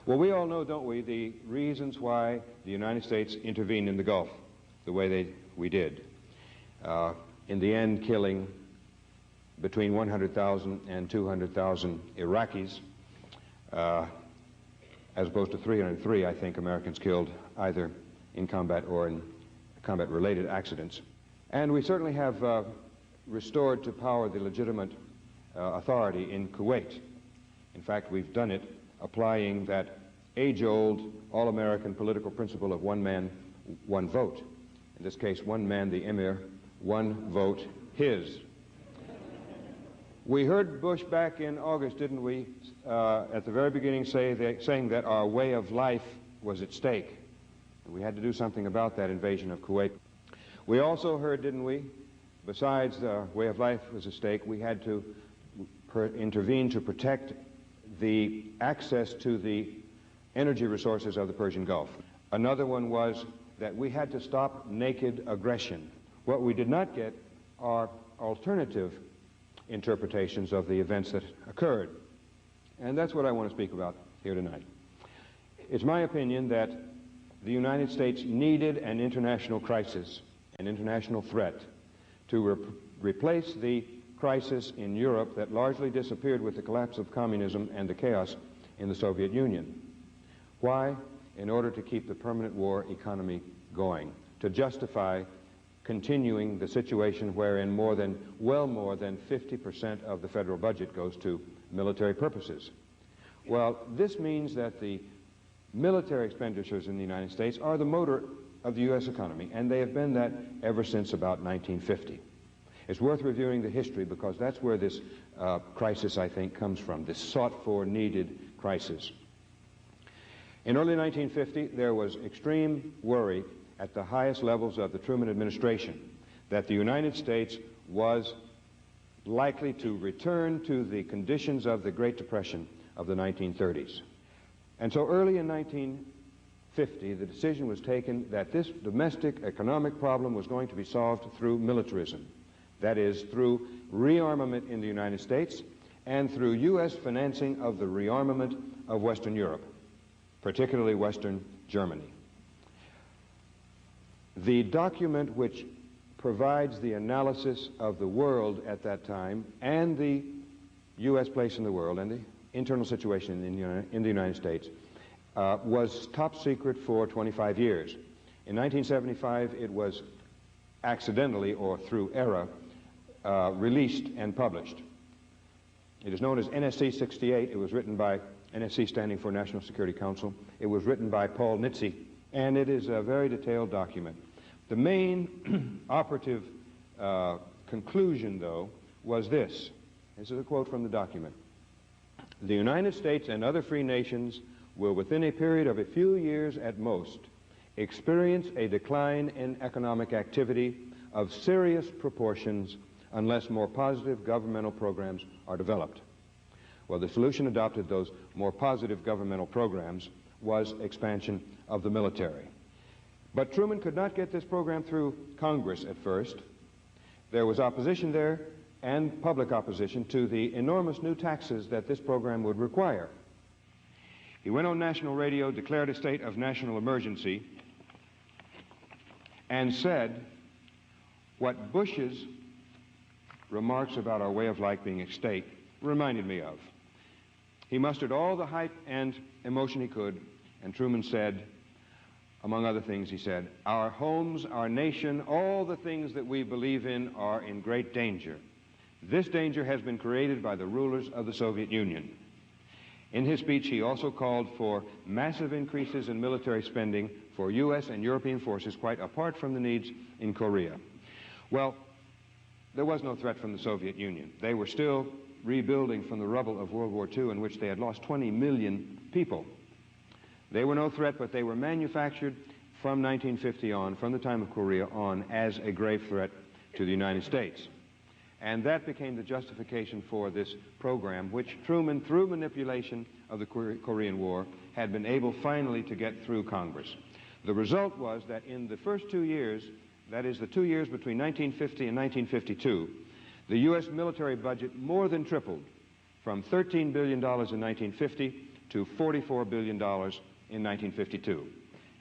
Well, we all know, don't we, the reasons why the United States intervened in the Gulf the way we did. In the end, killing between 100,000 and 200,000 Iraqis, as opposed to 303, I think, Americans killed either in combat or in combat-related accidents. And we certainly have restored to power the legitimate authority in Kuwait. In fact, we've done it applying that age-old, all-American political principle of one man, one vote. In this case, one man, the emir, one vote, his. We heard Bush back in August, didn't we, at the very beginning saying that our way of life was at stake. We had to do something about that invasion of Kuwait. We also heard, didn't we, besides the way of life was at stake, we had to intervene to protect the access to the energy resources of the Persian Gulf. Another one was that we had to stop naked aggression. What we did not get are alternative interpretations of the events that occurred. And that's what I want to speak about here tonight. It's my opinion that the United States needed an international crisis, an international threat, to replace the crisis in Europe that largely disappeared with the collapse of communism and the chaos in the Soviet Union. Why? In order to keep the permanent war economy going, to justify continuing the situation wherein well more than 50% of the federal budget goes to military purposes. Well, this means that the military expenditures in the United States are the motor of the U.S. economy, and they have been that ever since about 1950. It's worth reviewing the history because that's where this crisis, I think, comes from, this sought-for, needed crisis. In early 1950, there was extreme worry at the highest levels of the Truman administration that the United States was likely to return to the conditions of the Great Depression of the 1930s. And so early in 1950, the decision was taken that this domestic economic problem was going to be solved through militarism. That is, through rearmament in the United States and through U.S. financing of the rearmament of Western Europe, particularly Western Germany. The document which provides the analysis of the world at that time and the U.S. place in the world and the internal situation in the United States was top secret for 25 years. In 1975, it was accidentally or through error released and published. It is known as NSC 68. It was written by NSC, standing for National Security Council. It was written by Paul Nitze, and it is a very detailed document. The main operative conclusion, though, was this. This is a quote from the document. The United States and other free nations will, within a period of a few years at most, experience a decline in economic activity of serious proportions unless more positive governmental programs are developed. Well, the solution adopted those more positive governmental programs was expansion of the military. But Truman could not get this program through Congress at first. There was opposition there and public opposition to the enormous new taxes that this program would require. He went on national radio, declared a state of national emergency, and said what Bush's remarks about our way of life being at stake reminded me of. He mustered all the hype and emotion he could, and Truman said, among other things, he said, "Our homes, our nation, all the things that we believe in are in great danger. This danger has been created by the rulers of the Soviet Union." In his speech, he also called for massive increases in military spending for U.S. and European forces, quite apart from the needs in Korea. Well, there was no threat from the Soviet Union. They were still rebuilding from the rubble of World War II, in which they had lost 20 million people. They were no threat, but they were manufactured from 1950 on, from the time of Korea on, as a grave threat to the United States. And that became the justification for this program, which Truman, through manipulation of the Korean War, had been able finally to get through Congress. The result was that in the first 2 years, that is the 2 years between 1950 and 1952, the U.S. military budget more than tripled from $13 billion in 1950 to $44 billion in 1952.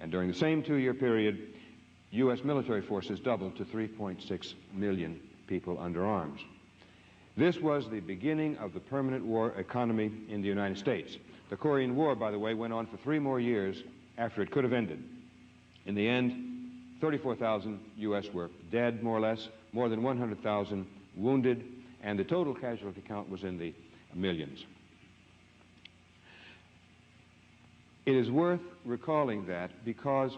And during the same two-year period, U.S. military forces doubled to 3.6 million people under arms. This was the beginning of the permanent war economy in the United States. The Korean War, by the way, went on for 3 more years after it could have ended. In the end, 34,000 U.S. were dead, more or less, more than 100,000 wounded, and the total casualty count was in the millions. It is worth recalling that because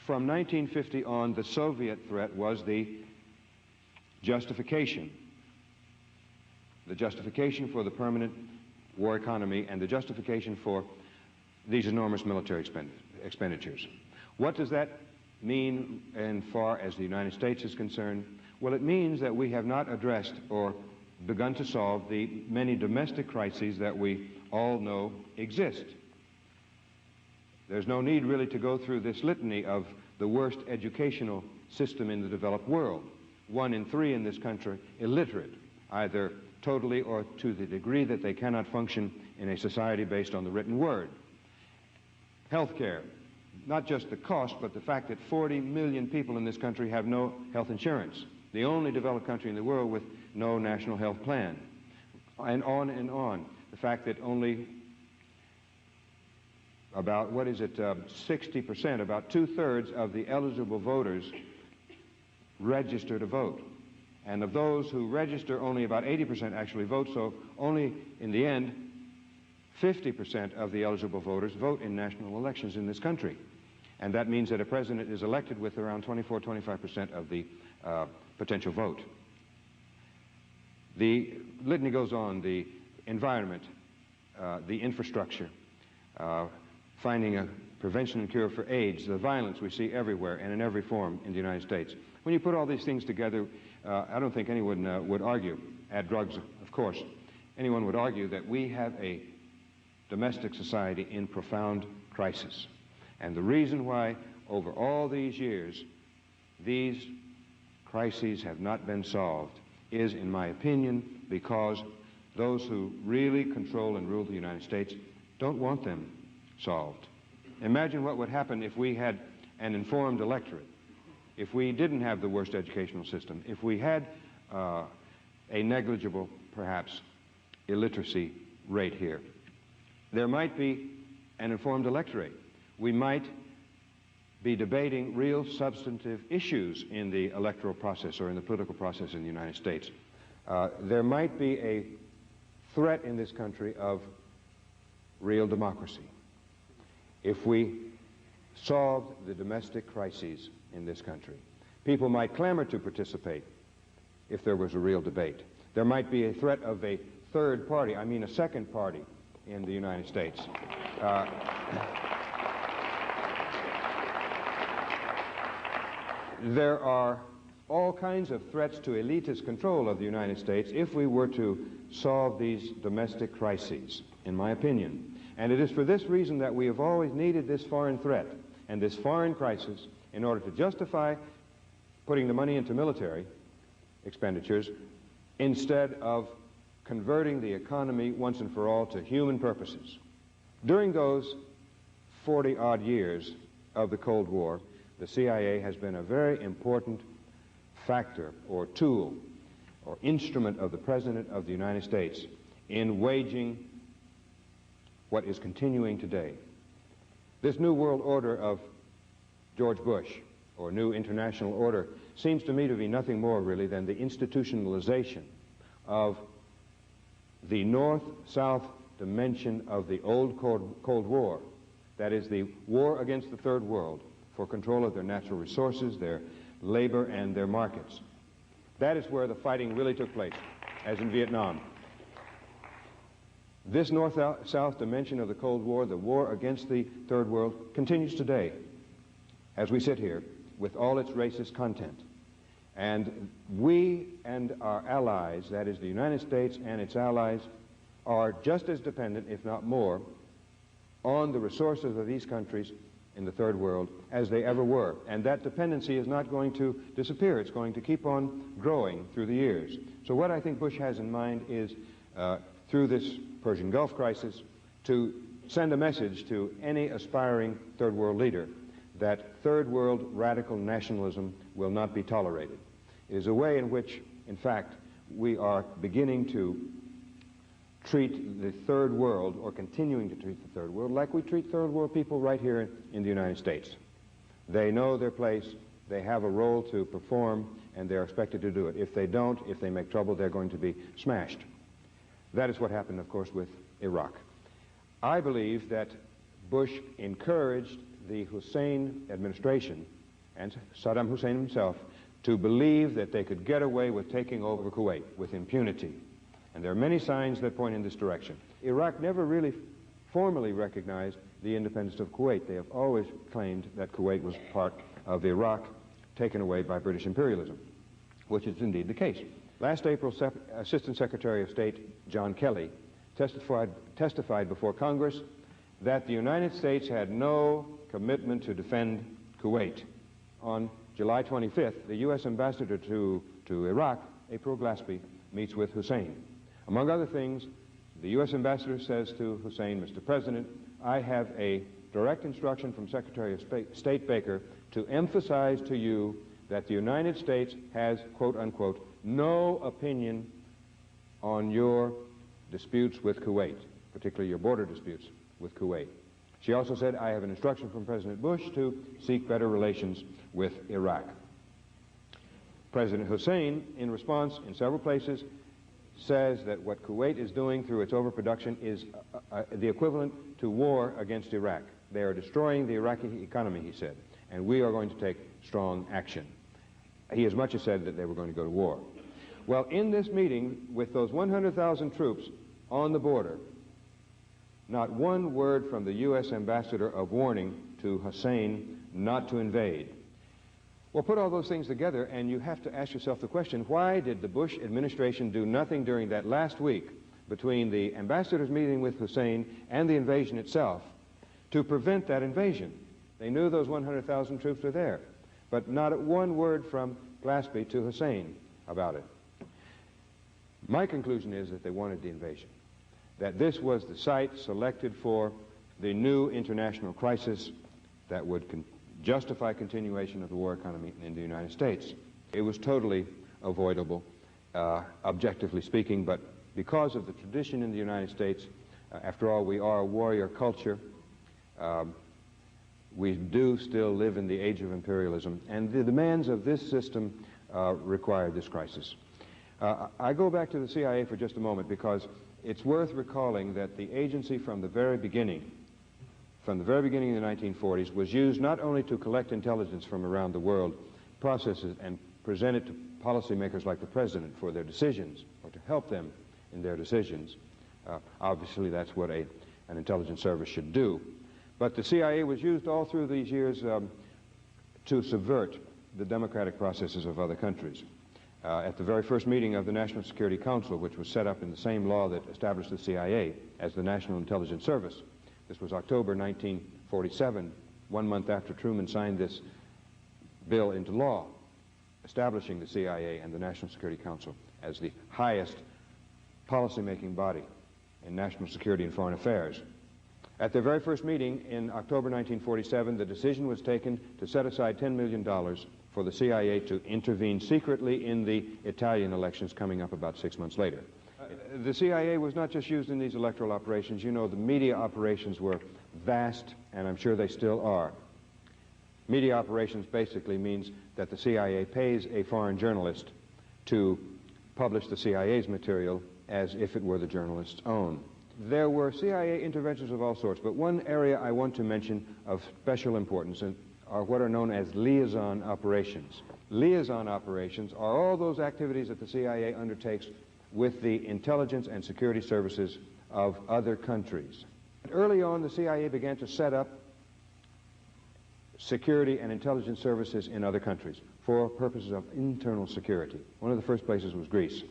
from 1950 on, the Soviet threat was the justification for the permanent war economy and the justification for these enormous military expenditures. What does that mean in far as the United States is concerned? Well, it means that we have not addressed or begun to solve the many domestic crises that we all know exist. There's no need really to go through this litany of the worst educational system in the developed world. 1 in 3 in this country illiterate, either totally or to the degree that they cannot function in a society based on the written word. Healthcare, not just the cost, but the fact that 40 million people in this country have no health insurance. The only developed country in the world with no national health plan. And on and on. The fact that only about, 60%, about 2/3 of the eligible voters register to vote. And of those who register, only about 80% actually vote, so only in the end, 50% of the eligible voters vote in national elections in this country. And that means that a president is elected with around 24-25% of the potential vote. The litany goes on: the environment, the infrastructure, finding a prevention and cure for AIDS, the violence we see everywhere and in every form in the United States. When you put all these things together, I don't think anyone would argue, add drugs, of course, anyone would argue that we have a domestic society in profound crisis. And the reason why, over all these years, these crises have not been solved is, in my opinion, because those who really control and rule the United States don't want them solved. Imagine what would happen if we had an informed electorate, if we didn't have the worst educational system, if we had a negligible, perhaps, illiteracy rate here. There might be an informed electorate. We might be debating real substantive issues in the electoral process or in the political process in the United States. There might be a threat in this country of real democracy if we solved the domestic crises in this country. People might clamor to participate if there was a real debate. There might be a threat of a third party, I mean a second party, in the United States. There are all kinds of threats to elitist control of the United States if we were to solve these domestic crises, in my opinion. And it is for this reason that we have always needed this foreign threat and this foreign crisis in order to justify putting the money into military expenditures instead of converting the economy once and for all to human purposes. During those 40-odd years of the Cold War, the CIA has been a very important factor or tool or instrument of the President of the United States in waging what is continuing today. This new world order of George Bush, or new international order, seems to me to be nothing more really than the institutionalization of the North-South dimension of the old Cold War. That is, the war against the Third World for control of their natural resources, their labor, and their markets. That is where the fighting really took place, as in Vietnam. This North-South dimension of the Cold War, the war against the Third World, continues today as we sit here with all its racist content. And we and our allies, that is the United States and its allies, are just as dependent, if not more, on the resources of these countries in the Third World as they ever were. And that dependency is not going to disappear. It's going to keep on growing through the years. So what I think Bush has in mind is through this Persian Gulf crisis, to send a message to any aspiring third world leader that third world radical nationalism will not be tolerated. It is a way in which, in fact, we are beginning to treat the third world, or continuing to treat the third world, like we treat third world people right here in the United States. They know their place, they have a role to perform, and they're expected to do it. If they don't, if they make trouble, they're going to be smashed. That is what happened, of course, with Iraq. I believe that Bush encouraged the Hussein administration and Saddam Hussein himself to believe that they could get away with taking over Kuwait with impunity. And there are many signs that point in this direction. Iraq never really formally recognized the independence of Kuwait. They have always claimed that Kuwait was part of Iraq, taken away by British imperialism, which is indeed the case. Last April, Assistant Secretary of State John Kelly testified before Congress that the United States had no commitment to defend Kuwait. On July 25th, the U.S. ambassador to Iraq, April Glaspie, meets with Hussein. Among other things, the U.S. ambassador says to Hussein, Mr. President, I have a direct instruction from Secretary of State Baker to emphasize to you that the United States has, quote unquote, no opinion on your disputes with Kuwait, particularly your border disputes with Kuwait. She also said, I have an instruction from President Bush to seek better relations with Iraq. President Hussein, in response, in several places, says that what Kuwait is doing through its overproduction is the equivalent to war against Iraq. They are destroying the Iraqi economy, he said, and we are going to take strong action. He as much as said that they were going to go to war. Well, in this meeting with those 100,000 troops on the border, not one word from the U.S. ambassador of warning to Hussein not to invade. Well, put all those things together, and you have to ask yourself the question, why did the Bush administration do nothing during that last week between the ambassador's meeting with Hussein and the invasion itself to prevent that invasion? They knew those 100,000 troops were there, but not one word from Glaspie to Hussein about it. My conclusion is that they wanted the invasion, that this was the site selected for the new international crisis that would justify continuation of the war economy in the United States. It was totally avoidable, objectively speaking, but because of the tradition in the United States, after all, we are a warrior culture, we do still live in the age of imperialism, and the demands of this system require this crisis. I go back to the CIA for just a moment because it's worth recalling that the agency from the very beginning in the 1940s, was used not only to collect intelligence from around the world, process it and present it to policymakers like the President for their decisions, or to help them in their decisions. Obviously, that's what an intelligence service should do. But the CIA was used all through these years to subvert the democratic processes of other countries. At the very first meeting of the National Security Council, which was set up in the same law that established the CIA as the National Intelligence Service, this was October 1947, 1 month after Truman signed this bill into law, establishing the CIA and the National Security Council as the highest policy-making body in national security and foreign affairs. At their very first meeting in October 1947, the decision was taken to set aside $10 million for the CIA to intervene secretly in the Italian elections coming up about 6 months later. The CIA was not just used in these electoral operations. You know, the media operations were vast, and I'm sure they still are. Media operations basically means that the CIA pays a foreign journalist to publish the CIA's material as if it were the journalist's own. There were CIA interventions of all sorts, but one area I want to mention of special importance are what are known as liaison operations. Liaison operations are all those activities that the CIA undertakes with the intelligence and security services of other countries. Early on, the CIA began to set up security and intelligence services in other countries for purposes of internal security. One of the first places was Greece.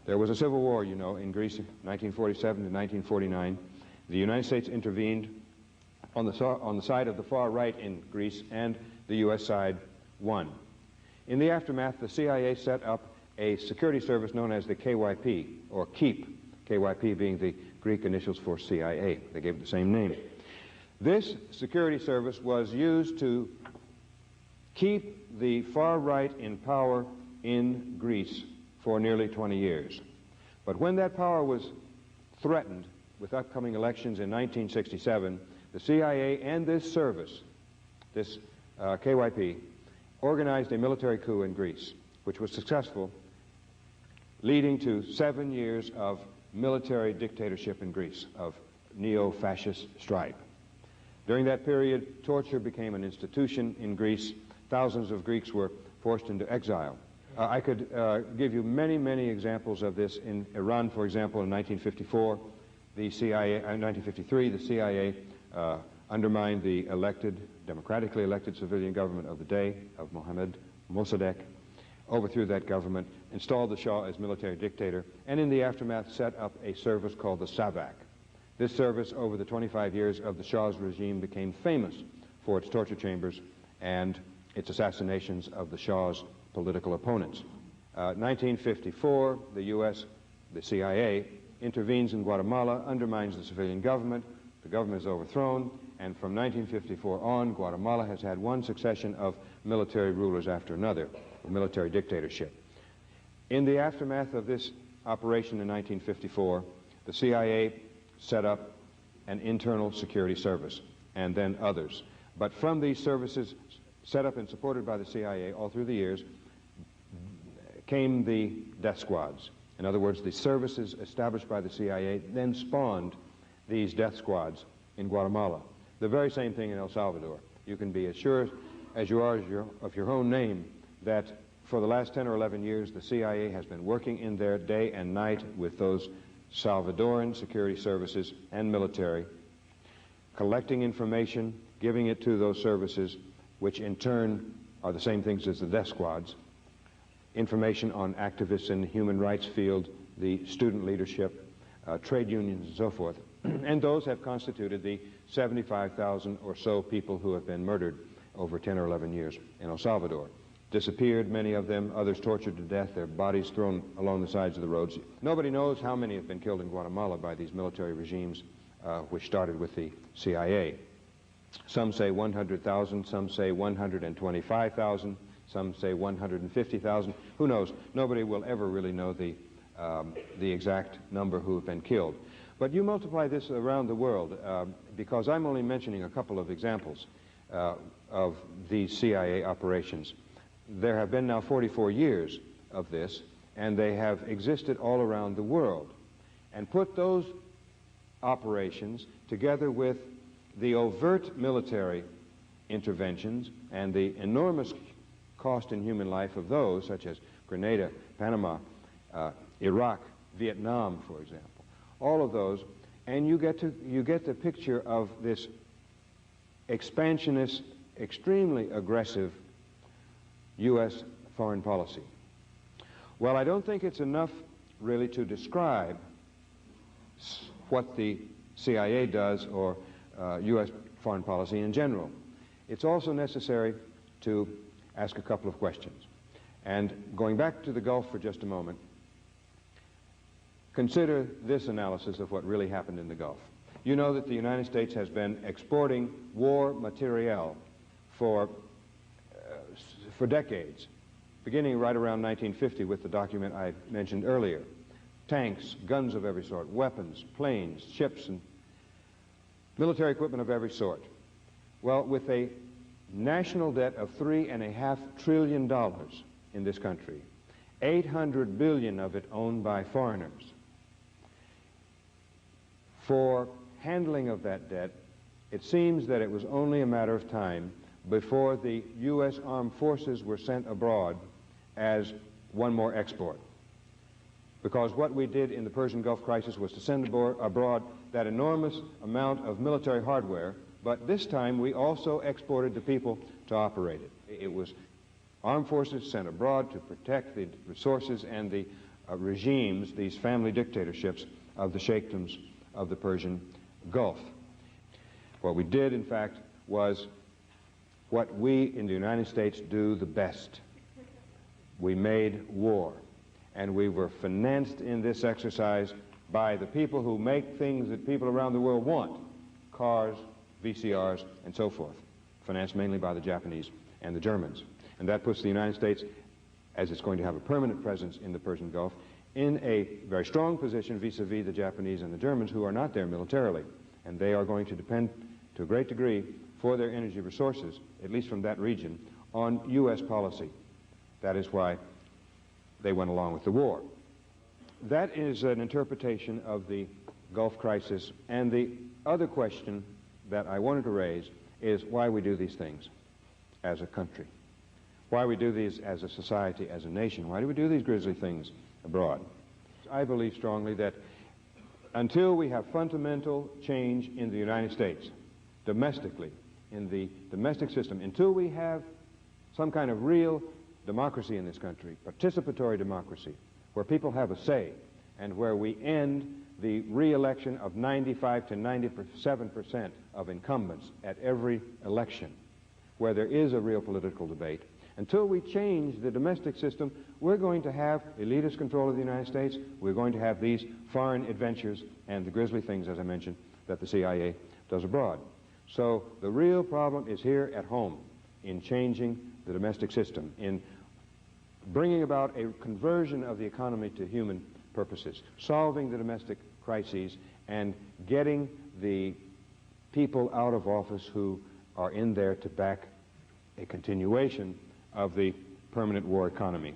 There was a civil war, you know, in Greece, 1947 to 1949. The United States intervened on the side of the far right in Greece, and the U.S. side won. In the aftermath, the CIA set up a security service known as the KYP, or KEEP, KYP being the Greek initials for CIA. They gave it the same name. This security service was used to keep the far right in power in Greece for nearly 20 years. But when that power was threatened with upcoming elections in 1967, the CIA and this service, this KYP, organized a military coup in Greece, which was successful, leading to 7 years of military dictatorship in Greece, of neo-fascist stripe. During that period, torture became an institution in Greece. Thousands of Greeks were forced into exile. I could give you many, many examples of this. In Iran, for example, in 1954, the CIA, 1953, the CIA undermined the democratically elected civilian government of the day of Mohammad Mossadegh, overthrew that government, installed the Shah as military dictator, and in the aftermath set up a service called the SAVAK. This service, over the 25 years of the Shah's regime, became famous for its torture chambers and its assassinations of the Shah's political opponents. 1954, the U.S., the CIA, intervenes in Guatemala, undermines the civilian government, the government is overthrown, and from 1954 on, Guatemala has had one succession of military rulers after another, a military dictatorship. In the aftermath of this operation in 1954, the CIA set up an internal security service, and then others. But from these services set up and supported by the CIA all through the years came the death squads. In other words, the services established by the CIA then spawned these death squads in Guatemala. The very same thing in El Salvador. You can be as sure as you are of your own name that for the last 10 or 11 years, the CIA has been working in there day and night with those Salvadoran security services and military, collecting information, giving it to those services, which in turn are the same things as the death squads, information on activists in the human rights field, the student leadership, trade unions and so forth. And those have constituted the 75,000 or so people who have been murdered over 10 or 11 years in El Salvador. Disappeared, many of them, others tortured to death, their bodies thrown along the sides of the roads. Nobody knows how many have been killed in Guatemala by these military regimes, which started with the CIA. Some say 100,000, some say 125,000, some say 150,000. Who knows? Nobody will ever really know the exact number who have been killed. But you multiply this around the world, because I'm only mentioning a couple of examples of these CIA operations. There have been now 44 years of this, and they have existed all around the world. And put those operations together with the overt military interventions and the enormous cost in human life of those, such as Grenada, Panama, Iraq, Vietnam, for example. All of those, and you get the picture of this expansionist, extremely aggressive U.S. foreign policy. Well, I don't think it's enough really to describe what the CIA does or U.S. foreign policy in general. It's also necessary to ask a couple of questions. And going back to the Gulf for just a moment, consider this analysis of what really happened in the Gulf. You know that the United States has been exporting war materiel for decades, beginning right around 1950 with the document I mentioned earlier. Tanks, guns of every sort, weapons, planes, ships, and military equipment of every sort. Well, with a national debt of $3.5 trillion in this country, 800 billion of it owned by foreigners. For handling of that debt, it seems that it was only a matter of time before the U.S. armed forces were sent abroad as one more export. Because what we did in the Persian Gulf crisis was to send abroad that enormous amount of military hardware, but this time we also exported the people to operate it. It was armed forces sent abroad to protect the resources and the regimes, these family dictatorships of the sheikdoms of the Persian Gulf. What we did, in fact, was what we in the United States do the best. We made war, and we were financed in this exercise by the people who make things that people around the world want, cars, VCRs, and so forth, financed mainly by the Japanese and the Germans. And that puts the United States, as it's going to have a permanent presence in the Persian Gulf, in a very strong position vis-a-vis the Japanese and the Germans, who are not there militarily. And they are going to depend to a great degree for their energy resources, at least from that region, on U.S. policy. That is why they went along with the war. That is an interpretation of the Gulf crisis. And the other question that I wanted to raise is why we do these things as a country. Why we do these as a society, as a nation. Why do we do these grisly things abroad? I believe strongly that until we have fundamental change in the United States, domestically, in the domestic system, until we have some kind of real democracy in this country, participatory democracy, where people have a say, and where we end the re-election of 95 to 97% of incumbents at every election, where there is a real political debate, until we change the domestic system, we're going to have elitist control of the United States, we're going to have these foreign adventures and the grisly things, as I mentioned, that the CIA does abroad. So the real problem is here at home, in changing the domestic system, in bringing about a conversion of the economy to human purposes, solving the domestic crises, and getting the people out of office who are in there to back a continuation of the permanent war economy.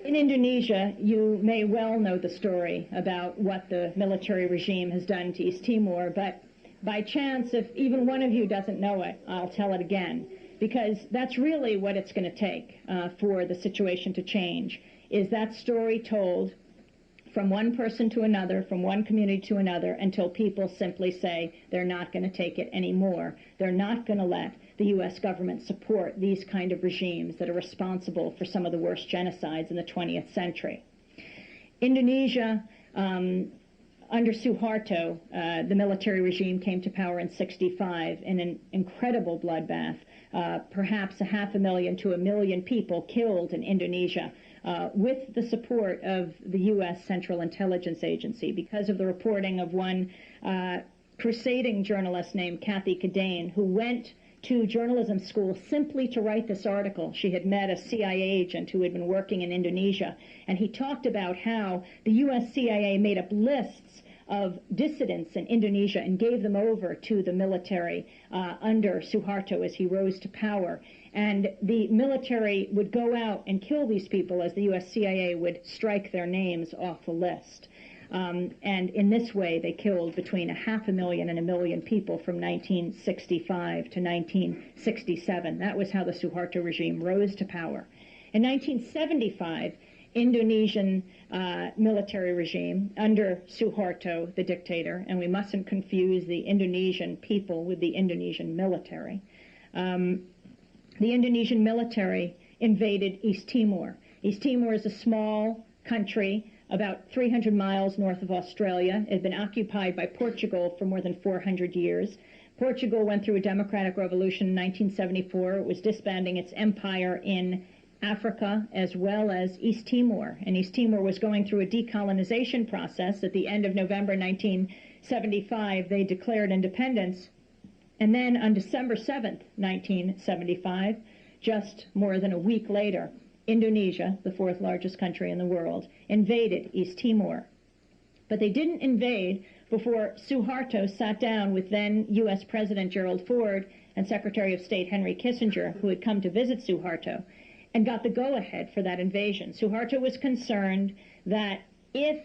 In Indonesia, you may well know the story about what the military regime has done to East Timor, but by chance, if even one of you doesn't know it, I'll tell it again, because that's really what it's going to take for the situation to change, is that story told from one person to another, from one community to another, until people simply say they're not going to take it anymore. They're not going to let the U.S. government support these kind of regimes that are responsible for some of the worst genocides in the 20th century. Indonesia, under Suharto, the military regime came to power in '65 in an incredible bloodbath. Perhaps 500,000 to 1 million people killed in Indonesia with the support of the U.S. Central Intelligence Agency because of the reporting of one crusading journalist named Kathy Kadane, who went to journalism school simply to write this article. She had met a CIA agent who had been working in Indonesia, and he talked about how the U.S. CIA made up lists of dissidents in Indonesia and gave them over to the military under Suharto as he rose to power. And the military would go out and kill these people as the U.S. CIA would strike their names off the list. And in this way, they killed between 500,000 and 1 million people from 1965 to 1967. That was how the Suharto regime rose to power. In 1975, Indonesian military regime under Suharto, the dictator, and we mustn't confuse the Indonesian people with the Indonesian military. The Indonesian military invaded East Timor. East Timor is a small country about 300 miles north of Australia. It had been occupied by Portugal for more than 400 years. Portugal went through a democratic revolution in 1974. It was disbanding its empire in Africa as well as East Timor. And East Timor was going through a decolonization process. At the end of November 1975, they declared independence. And then on December 7th, 1975, just more than a week later, Indonesia, the fourth largest country in the world, invaded East Timor. But they didn't invade before Suharto sat down with then U.S. President Gerald Ford and Secretary of State Henry Kissinger, who had come to visit Suharto, and got the go-ahead for that invasion. Suharto was concerned that if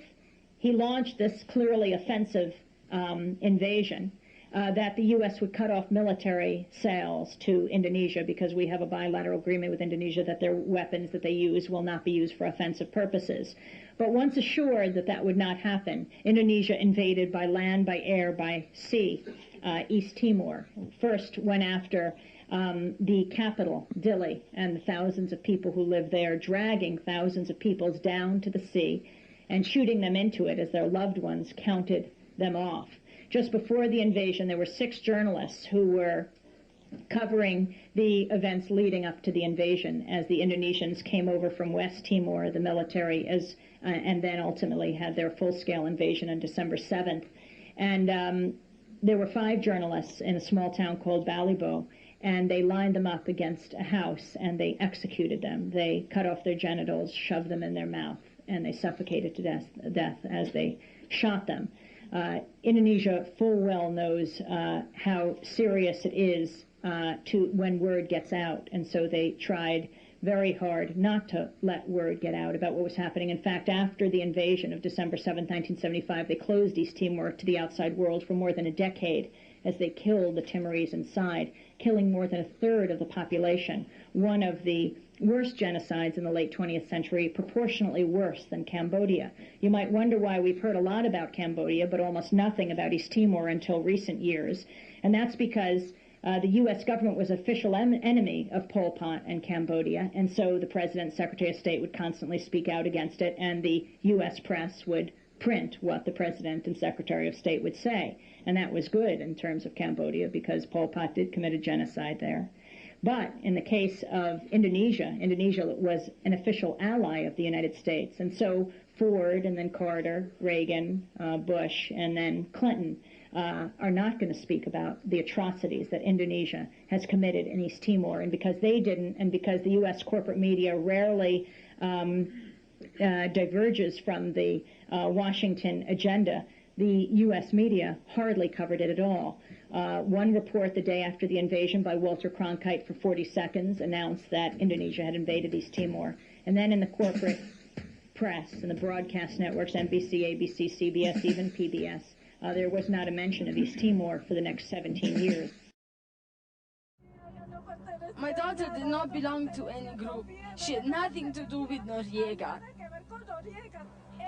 he launched this clearly offensive invasion, that the U.S. would cut off military sales to Indonesia because we have a bilateral agreement with Indonesia that their weapons that they use will not be used for offensive purposes. But once assured that that would not happen, Indonesia invaded by land, by air, by sea, East Timor. First went after the capital, Dili, and the thousands of people who live there, dragging thousands of people down to the sea and shooting them into it as their loved ones counted them off. Just before the invasion, there were 6 journalists who were covering the events leading up to the invasion as the Indonesians came over from West Timor, the military, and then ultimately had their full-scale invasion on December 7th. And there were 5 journalists in a small town called Balibo, and they lined them up against a house and they executed them. They cut off their genitals, shoved them in their mouth, and they suffocated to death as they shot them. Indonesia full well knows how serious it is when word gets out, and so they tried very hard not to let word get out about what was happening. In fact, after the invasion of December 7, 1975, they closed East Timor to the outside world for more than a decade as they killed the Timorese inside, killing more than a third of the population. One of the worst genocides in the late 20th century, proportionately worse than Cambodia. You might wonder why we've heard a lot about Cambodia, but almost nothing about East Timor until recent years. And that's because the U.S. government was official enemy of Pol Pot and Cambodia, and so the President and Secretary of State would constantly speak out against it, and the U.S. press would print what the President and Secretary of State would say. And that was good in terms of Cambodia because Pol Pot did commit a genocide there. But in the case of Indonesia, Indonesia was an official ally of the United States, and so Ford and then Carter, Reagan, Bush, and then Clinton are not going to speak about the atrocities that Indonesia has committed in East Timor. And because they didn't, and because the U.S. corporate media rarely diverges from the Washington agenda, the U.S. media hardly covered it at all. One report the day after the invasion by Walter Cronkite for 40 seconds announced that Indonesia had invaded East Timor. And then in the corporate press and the broadcast networks, NBC, ABC, CBS, even PBS, there was not a mention of East Timor for the next 17 years. My daughter did not belong to any group. She had nothing to do with Noriega.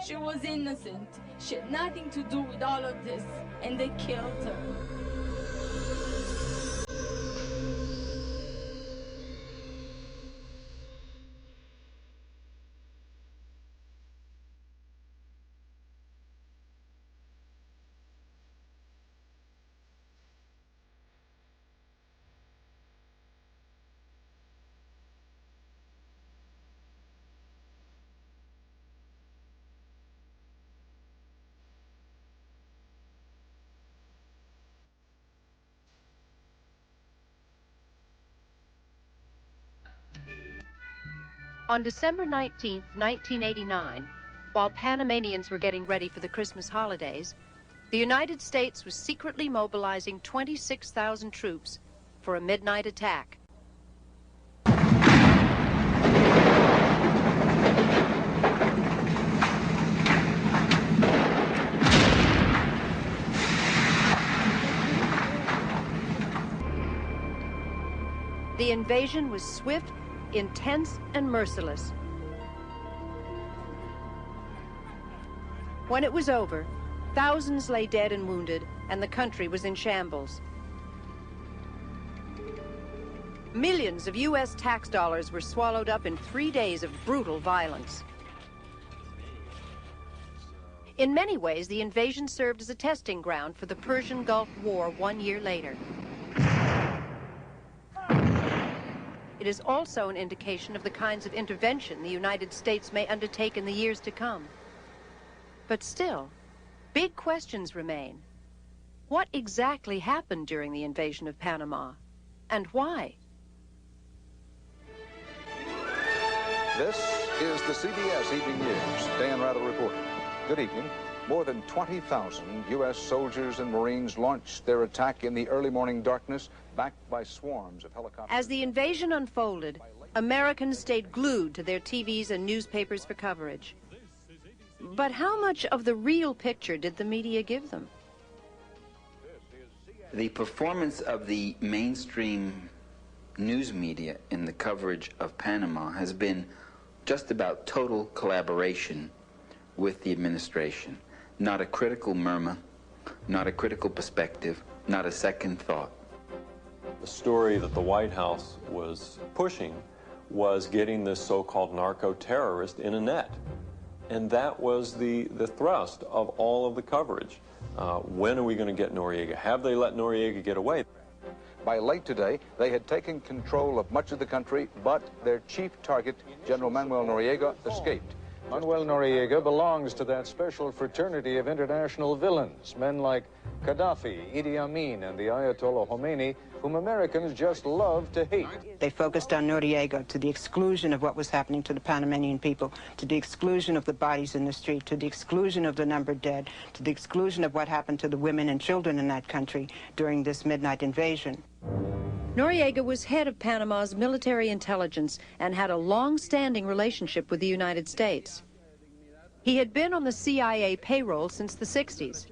She was innocent. She had nothing to do with all of this, and they killed her. On December 19, 1989, while Panamanians were getting ready for the Christmas holidays, the United States was secretly mobilizing 26,000 troops for a midnight attack. The invasion was swift, intense, and merciless. When it was over, thousands lay dead and wounded, and the country was in shambles. Millions of U.S. tax dollars were swallowed up in 3 days of brutal violence. In many ways, the invasion served as a testing ground for the Persian Gulf War 1 year later. It is also an indication of the kinds of intervention the United States may undertake in the years to come. But still, big questions remain. What exactly happened during the invasion of Panama, and why? This is the CBS Evening News. Dan Rather reporting. Good evening. More than 20,000 U.S. soldiers and Marines launched their attack in the early morning darkness, backed by swarms of helicopters. As the invasion unfolded, Americans stayed glued to their TVs and newspapers for coverage. But how much of the real picture did the media give them? The performance of the mainstream news media in the coverage of Panama has been just about total collaboration with the administration. Not a critical murmur, not a critical perspective, not a second thought. The story that the White House was pushing was getting this so-called narco-terrorist in a net. And that was the thrust of all of the coverage. When are we going to get Noriega? Have they let Noriega get away? By late today, they had taken control of much of the country, but their chief target, General Manuel Noriega, escaped. Manuel Noriega belongs to that special fraternity of international villains, men like Gaddafi, Idi Amin, and the Ayatollah Khomeini, whom Americans just love to hate. They focused on Noriega to the exclusion of what was happening to the Panamanian people, to the exclusion of the bodies in the street, to the exclusion of the number dead, to the exclusion of what happened to the women and children in that country during this midnight invasion. Noriega was head of Panama's military intelligence and had a long-standing relationship with the United States. He had been on the CIA payroll since the 60s.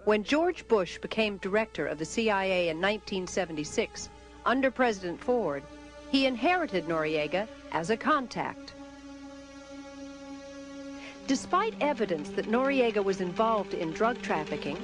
When George Bush became director of the CIA in 1976, under President Ford, he inherited Noriega as a contact. Despite evidence that Noriega was involved in drug trafficking,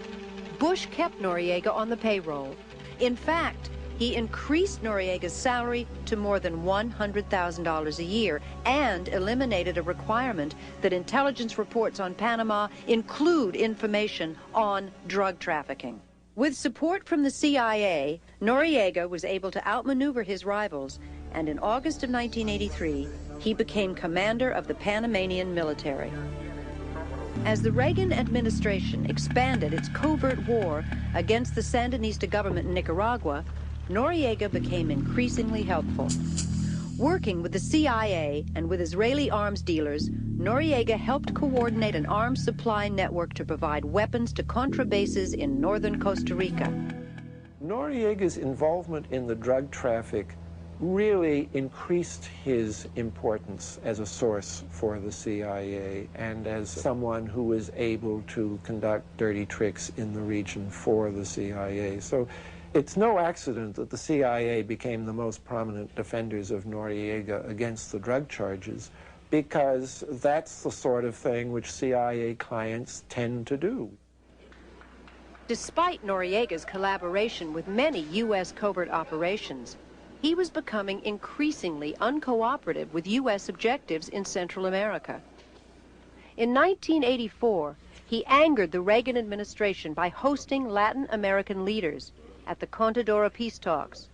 Bush kept Noriega on the payroll. In fact, he increased Noriega's salary to more than $100,000 a year and eliminated a requirement that intelligence reports on Panama include information on drug trafficking. With support from the CIA, Noriega was able to outmaneuver his rivals, and in August of 1983, he became commander of the Panamanian military. As the Reagan administration expanded its covert war against the Sandinista government in Nicaragua, Noriega became increasingly helpful. Working with the CIA and with Israeli arms dealers, Noriega helped coordinate an arms supply network to provide weapons to Contra bases in northern Costa Rica. Noriega's involvement in the drug traffic really increased his importance as a source for the CIA and as someone who was able to conduct dirty tricks in the region for the CIA. So it's no accident that the CIA became the most prominent defenders of Noriega against the drug charges, because that's the sort of thing which CIA clients tend to do. Despite Noriega's collaboration with many U.S. covert operations, he was becoming increasingly uncooperative with U.S. objectives in Central America. In 1984, he angered the Reagan administration by hosting Latin American leaders at the Contadora peace talks.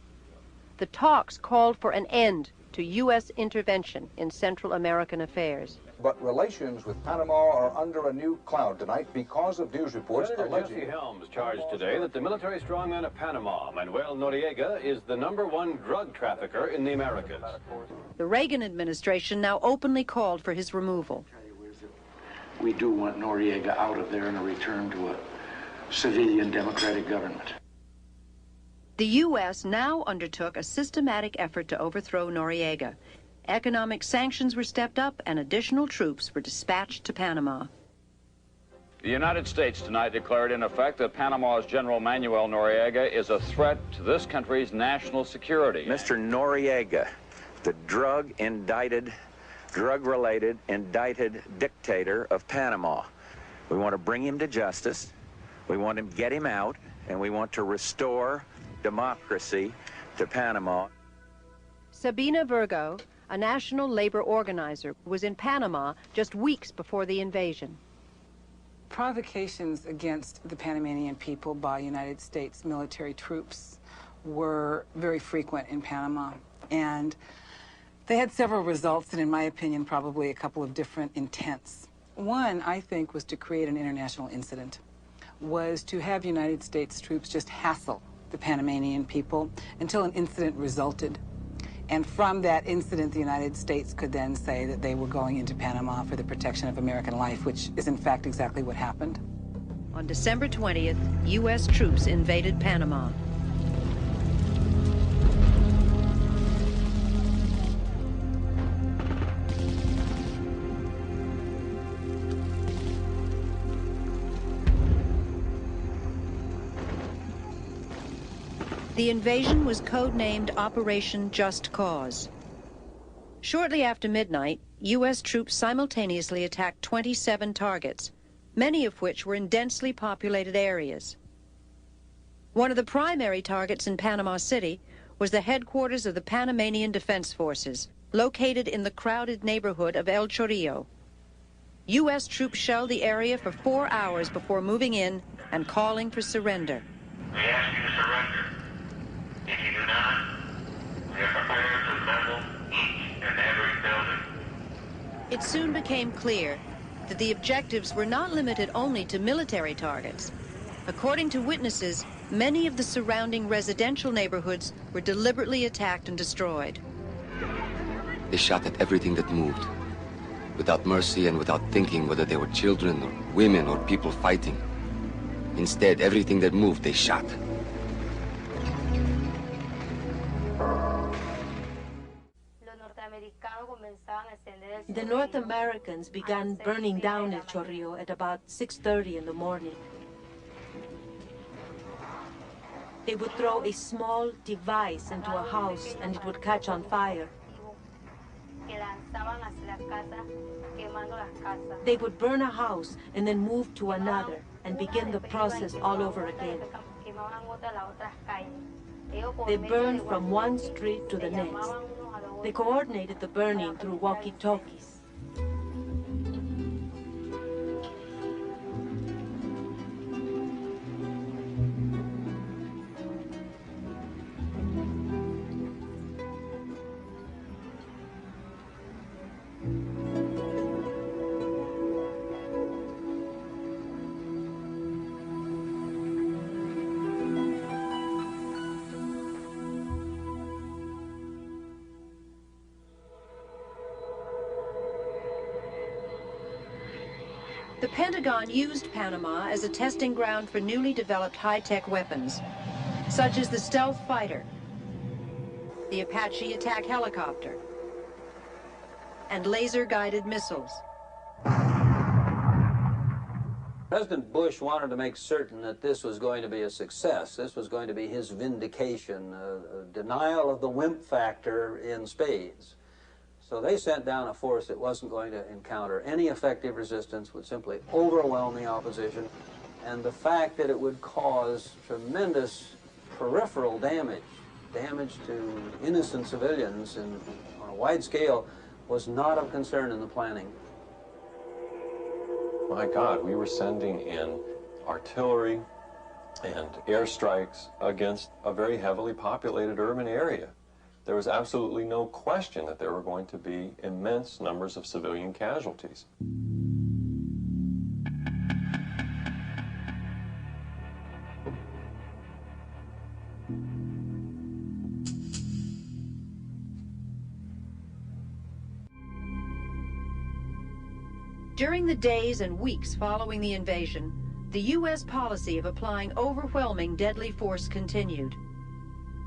The talks called for an end to U.S. intervention in Central American affairs. But relations with Panama are under a new cloud tonight because of news reports Senator alleging... Jesse Helms charged today that the military strongman of Panama, Manuel Noriega, is the #1 drug trafficker in the Americas. The Reagan administration now openly called for his removal. We do want Noriega out of there and a return to a civilian democratic government. The U.S. now undertook a systematic effort to overthrow Noriega. Economic sanctions were stepped up and additional troops were dispatched to Panama. The United States tonight declared in effect that Panama's General Manuel Noriega is a threat to this country's national security. Mr. Noriega, the drug-related, indicted dictator of Panama. We want to bring him to justice, we want to get him out, and we want to restore democracy to Panama. Sabina Virgo, a national labor organizer, was in Panama just weeks before the invasion. Provocations against the Panamanian people by United States military troops were very frequent in Panama, and they had several results, and in my opinion, probably a couple of different intents. One, I think, was to create an international incident, was to have United States troops just hassle the Panamanian people until an incident resulted. And from that incident, the United States could then say that they were going into Panama for the protection of American life, which is in fact exactly what happened. On December 20th, U.S. troops invaded Panama. The invasion was codenamed Operation Just Cause. Shortly after midnight, U.S. troops simultaneously attacked 27 targets, many of which were in densely populated areas. One of the primary targets in Panama City was the headquarters of the Panamanian Defense Forces, located in the crowded neighborhood of El Chorrillo. U.S. troops shelled the area for 4 hours before moving in and calling for surrender. We ask you to surrender. If you do not, we are prepared to level each and every building. It soon became clear that the objectives were not limited only to military targets. According to witnesses, many of the surrounding residential neighborhoods were deliberately attacked and destroyed. They shot at everything that moved, without mercy and without thinking whether they were children or women or people fighting. Instead, everything that moved, they shot. The North Americans began burning down El Chorrillo at about 6:30 in the morning. They would throw a small device into a house and it would catch on fire. They would burn a house and then move to another and begin the process all over again. They burned from one street to the next. They coordinated the burning through walkie-talkies. The Pentagon used Panama as a testing ground for newly developed high-tech weapons, such as the stealth fighter, the Apache attack helicopter, and laser-guided missiles. President Bush wanted to make certain that this was going to be a success. This was going to be his vindication, a denial of the wimp factor in spades. So they sent down a force that wasn't going to encounter any effective resistance, would simply overwhelm the opposition, and the fact that it would cause tremendous peripheral damage, damage to innocent civilians on a wide scale, was not of concern in the planning. My God, we were sending in artillery and airstrikes against a very heavily populated urban area. There was absolutely no question that there were going to be immense numbers of civilian casualties. During the days and weeks following the invasion, the U.S. policy of applying overwhelming deadly force continued.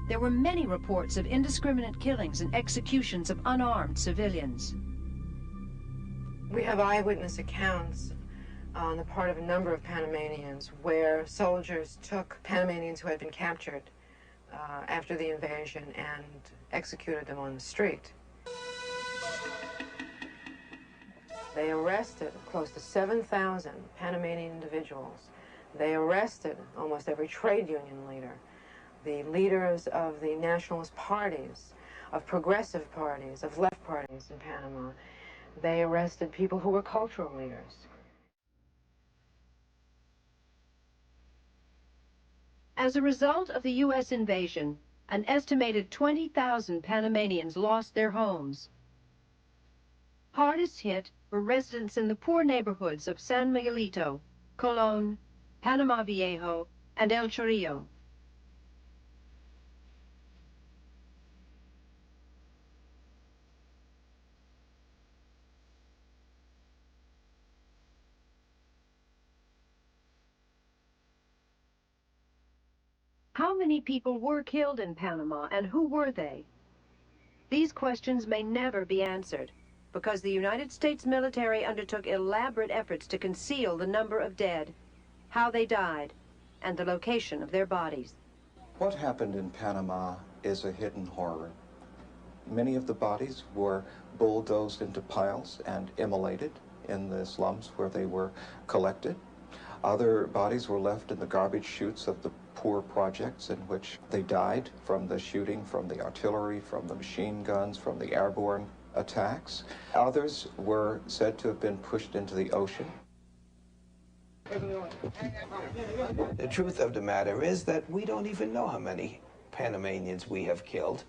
There were many reports of indiscriminate killings and executions of unarmed civilians. We have eyewitness accounts on the part of a number of Panamanians where soldiers took Panamanians who had been captured after the invasion and executed them on the street. They arrested close to 7,000 Panamanian individuals. They arrested almost every trade union leader, the leaders of the nationalist parties, of progressive parties, of left parties in Panama. They arrested people who were cultural leaders. As a result of the U.S. invasion, an estimated 20,000 Panamanians lost their homes. Hardest hit were residents in the poor neighborhoods of San Miguelito, Colón, Panama Viejo, and El Chorrillo. How many people were killed in Panama, and who were they? These questions may never be answered, because the United States military undertook elaborate efforts to conceal the number of dead, how they died, and the location of their bodies. What happened in Panama is a hidden horror. Many of the bodies were bulldozed into piles and immolated in the slums where they were collected. Other bodies were left in the garbage chutes of the poor projects in which they died from the shooting, from the artillery, from the machine guns, from the airborne attacks. Others were said to have been pushed into the ocean. The truth of the matter is that we don't even know how many Panamanians we have killed,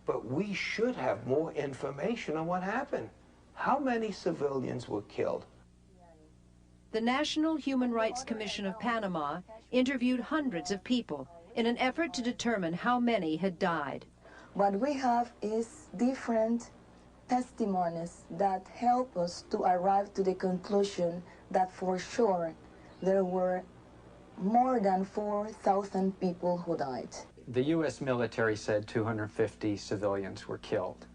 but we should have more information on what happened. How many civilians were killed? The National Human Rights Commission of Panama interviewed hundreds of people in an effort to determine how many had died. What we have is different testimonies that help us to arrive to the conclusion that for sure there were more than 4,000 people who died. The U.S. military said 250 civilians were killed.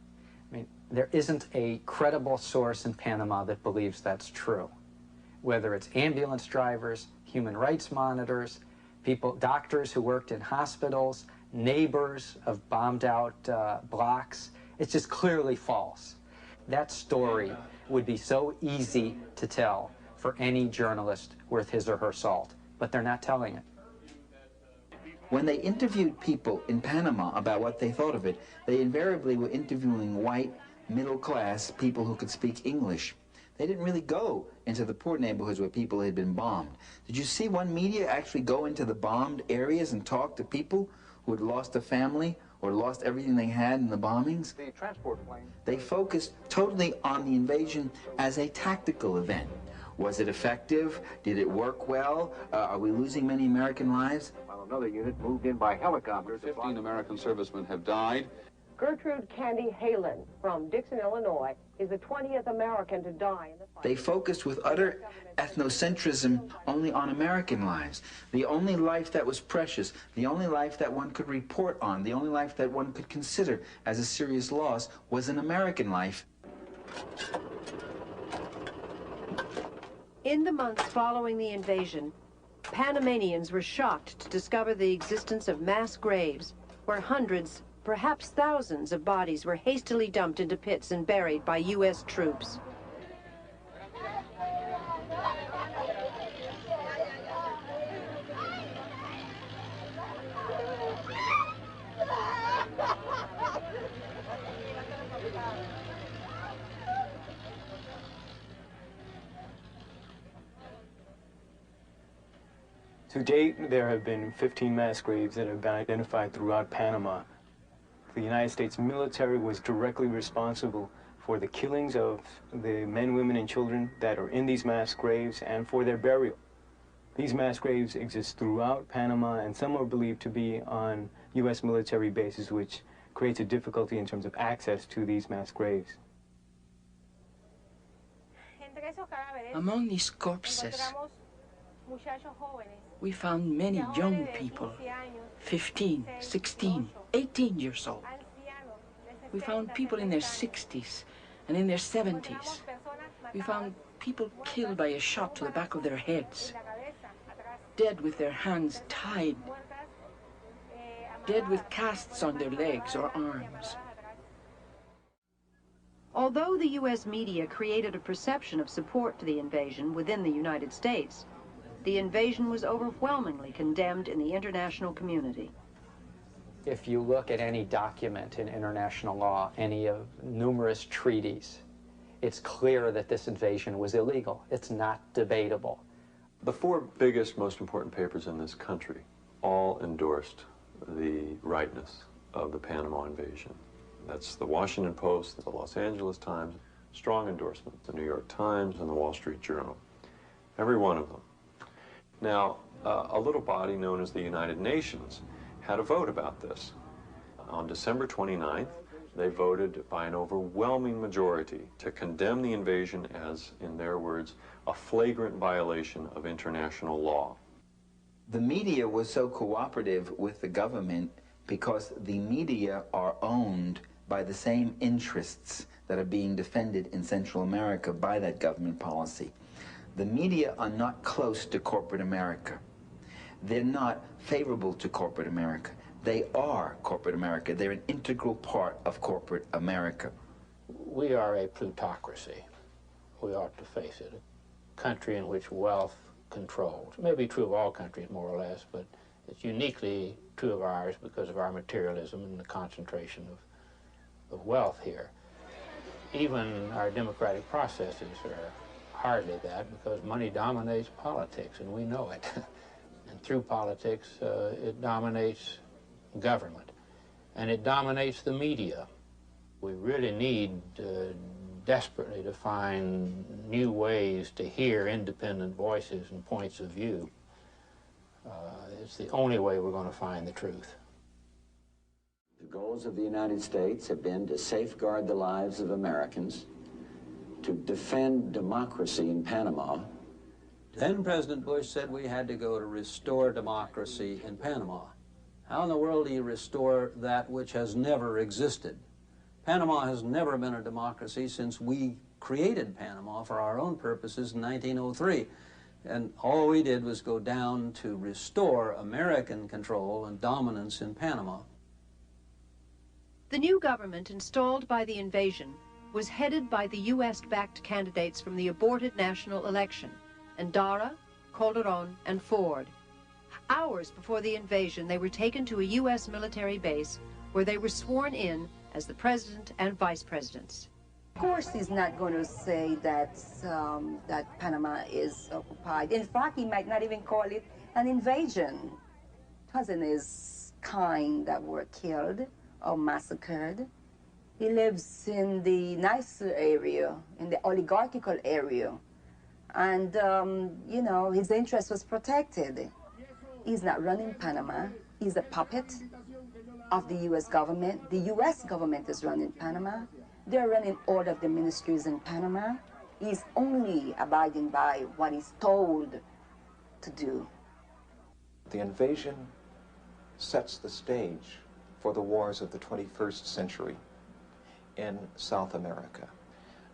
I mean, there isn't a credible source in Panama that believes that's true. Whether it's ambulance drivers, human rights monitors, people, doctors who worked in hospitals, neighbors of bombed out blocks, it's just clearly false. That story would be so easy to tell for any journalist worth his or her salt, but they're not telling it. When they interviewed people in Panama about what they thought of it, they invariably were interviewing white, middle-class people who could speak English. They didn't really go into the poor neighborhoods where people had been bombed. Did you see one media actually go into the bombed areas and talk to people who had lost a family or lost everything they had in the bombings? The transport plane. They focused totally on the invasion as a tactical event. Was it effective? Did it work well? Are we losing many American lives? While another unit moved in by helicopter. 15 American servicemen have died. Gertrude Candy Halen from Dixon, Illinois, is the 20th American to die in the fight. They focused with utter ethnocentrism only on American lives. The only life that was precious, the only life that one could report on, the only life that one could consider as a serious loss was an American life. In the months following the invasion, Panamanians were shocked to discover the existence of mass graves where hundreds, perhaps thousands of bodies were hastily dumped into pits and buried by U.S. troops. To date, there have been 15 mass graves that have been identified throughout Panama. The United States military was directly responsible for the killings of the men, women, and children that are in these mass graves and for their burial. These mass graves exist throughout Panama, and some are believed to be on U.S. military bases, which creates a difficulty in terms of access to these mass graves. Among these corpses, we found many young people, 15, 16, 18 years old. We found people in their 60s and in their 70s. We found people killed by a shot to the back of their heads, dead with their hands tied, dead with casts on their legs or arms. Although the U.S. media created a perception of support to the invasion within the United States, the invasion was overwhelmingly condemned in the international community. If you look at any document in international law, any of numerous treaties, it's clear that this invasion was illegal. It's not debatable. The four biggest, most important papers in this country all endorsed the rightness of the Panama invasion. That's the Washington Post, the Los Angeles Times, strong endorsement, the New York Times, and the Wall Street Journal. Every one of them. Now, a little body known as the United Nations had a vote about this. On December 29th, they voted by an overwhelming majority to condemn the invasion as, in their words, a flagrant violation of international law. The media was so cooperative with the government because the media are owned by the same interests that are being defended in Central America by that government policy. The media are not close to corporate America. They're not favorable to corporate America. They are corporate America. They're an integral part of corporate America. We are a plutocracy. We ought to face it. A country in which wealth controls. It may be true of all countries, more or less, but It's uniquely true of ours because of our materialism and the concentration of wealth here. Even our democratic processes are hardly that, because money dominates politics, and we know it. And through politics, it dominates government, and it dominates the media. We really need desperately to find new ways to hear independent voices and points of view. It's the only way we're going to find the truth. The goals of the United States have been to safeguard the lives of Americans, to defend democracy in Panama. Then President Bush said we had to go to restore democracy in Panama. How in the world do you restore that which has never existed? Panama has never been a democracy since we created Panama for our own purposes in 1903. And all we did was go down to restore American control and dominance in Panama. The new government installed by the invasion was headed by the U.S.-backed candidates from the aborted national election, Endara, Calderon, and Ford. Hours before the invasion, they were taken to a U.S. military base where they were sworn in as the president and vice presidents. Of course, he's not going to say that, that Panama is occupied. In fact, he might not even call it an invasion. It wasn't his kind that were killed or massacred. He lives in the nicer area, in the oligarchical area. And, you know, his interest was protected. He's not running Panama. He's a puppet of the U.S. government. The U.S. government is running Panama. They're running all of the ministries in Panama. He's only abiding by what he's told to do. The invasion sets the stage for the wars of the 21st century in South America.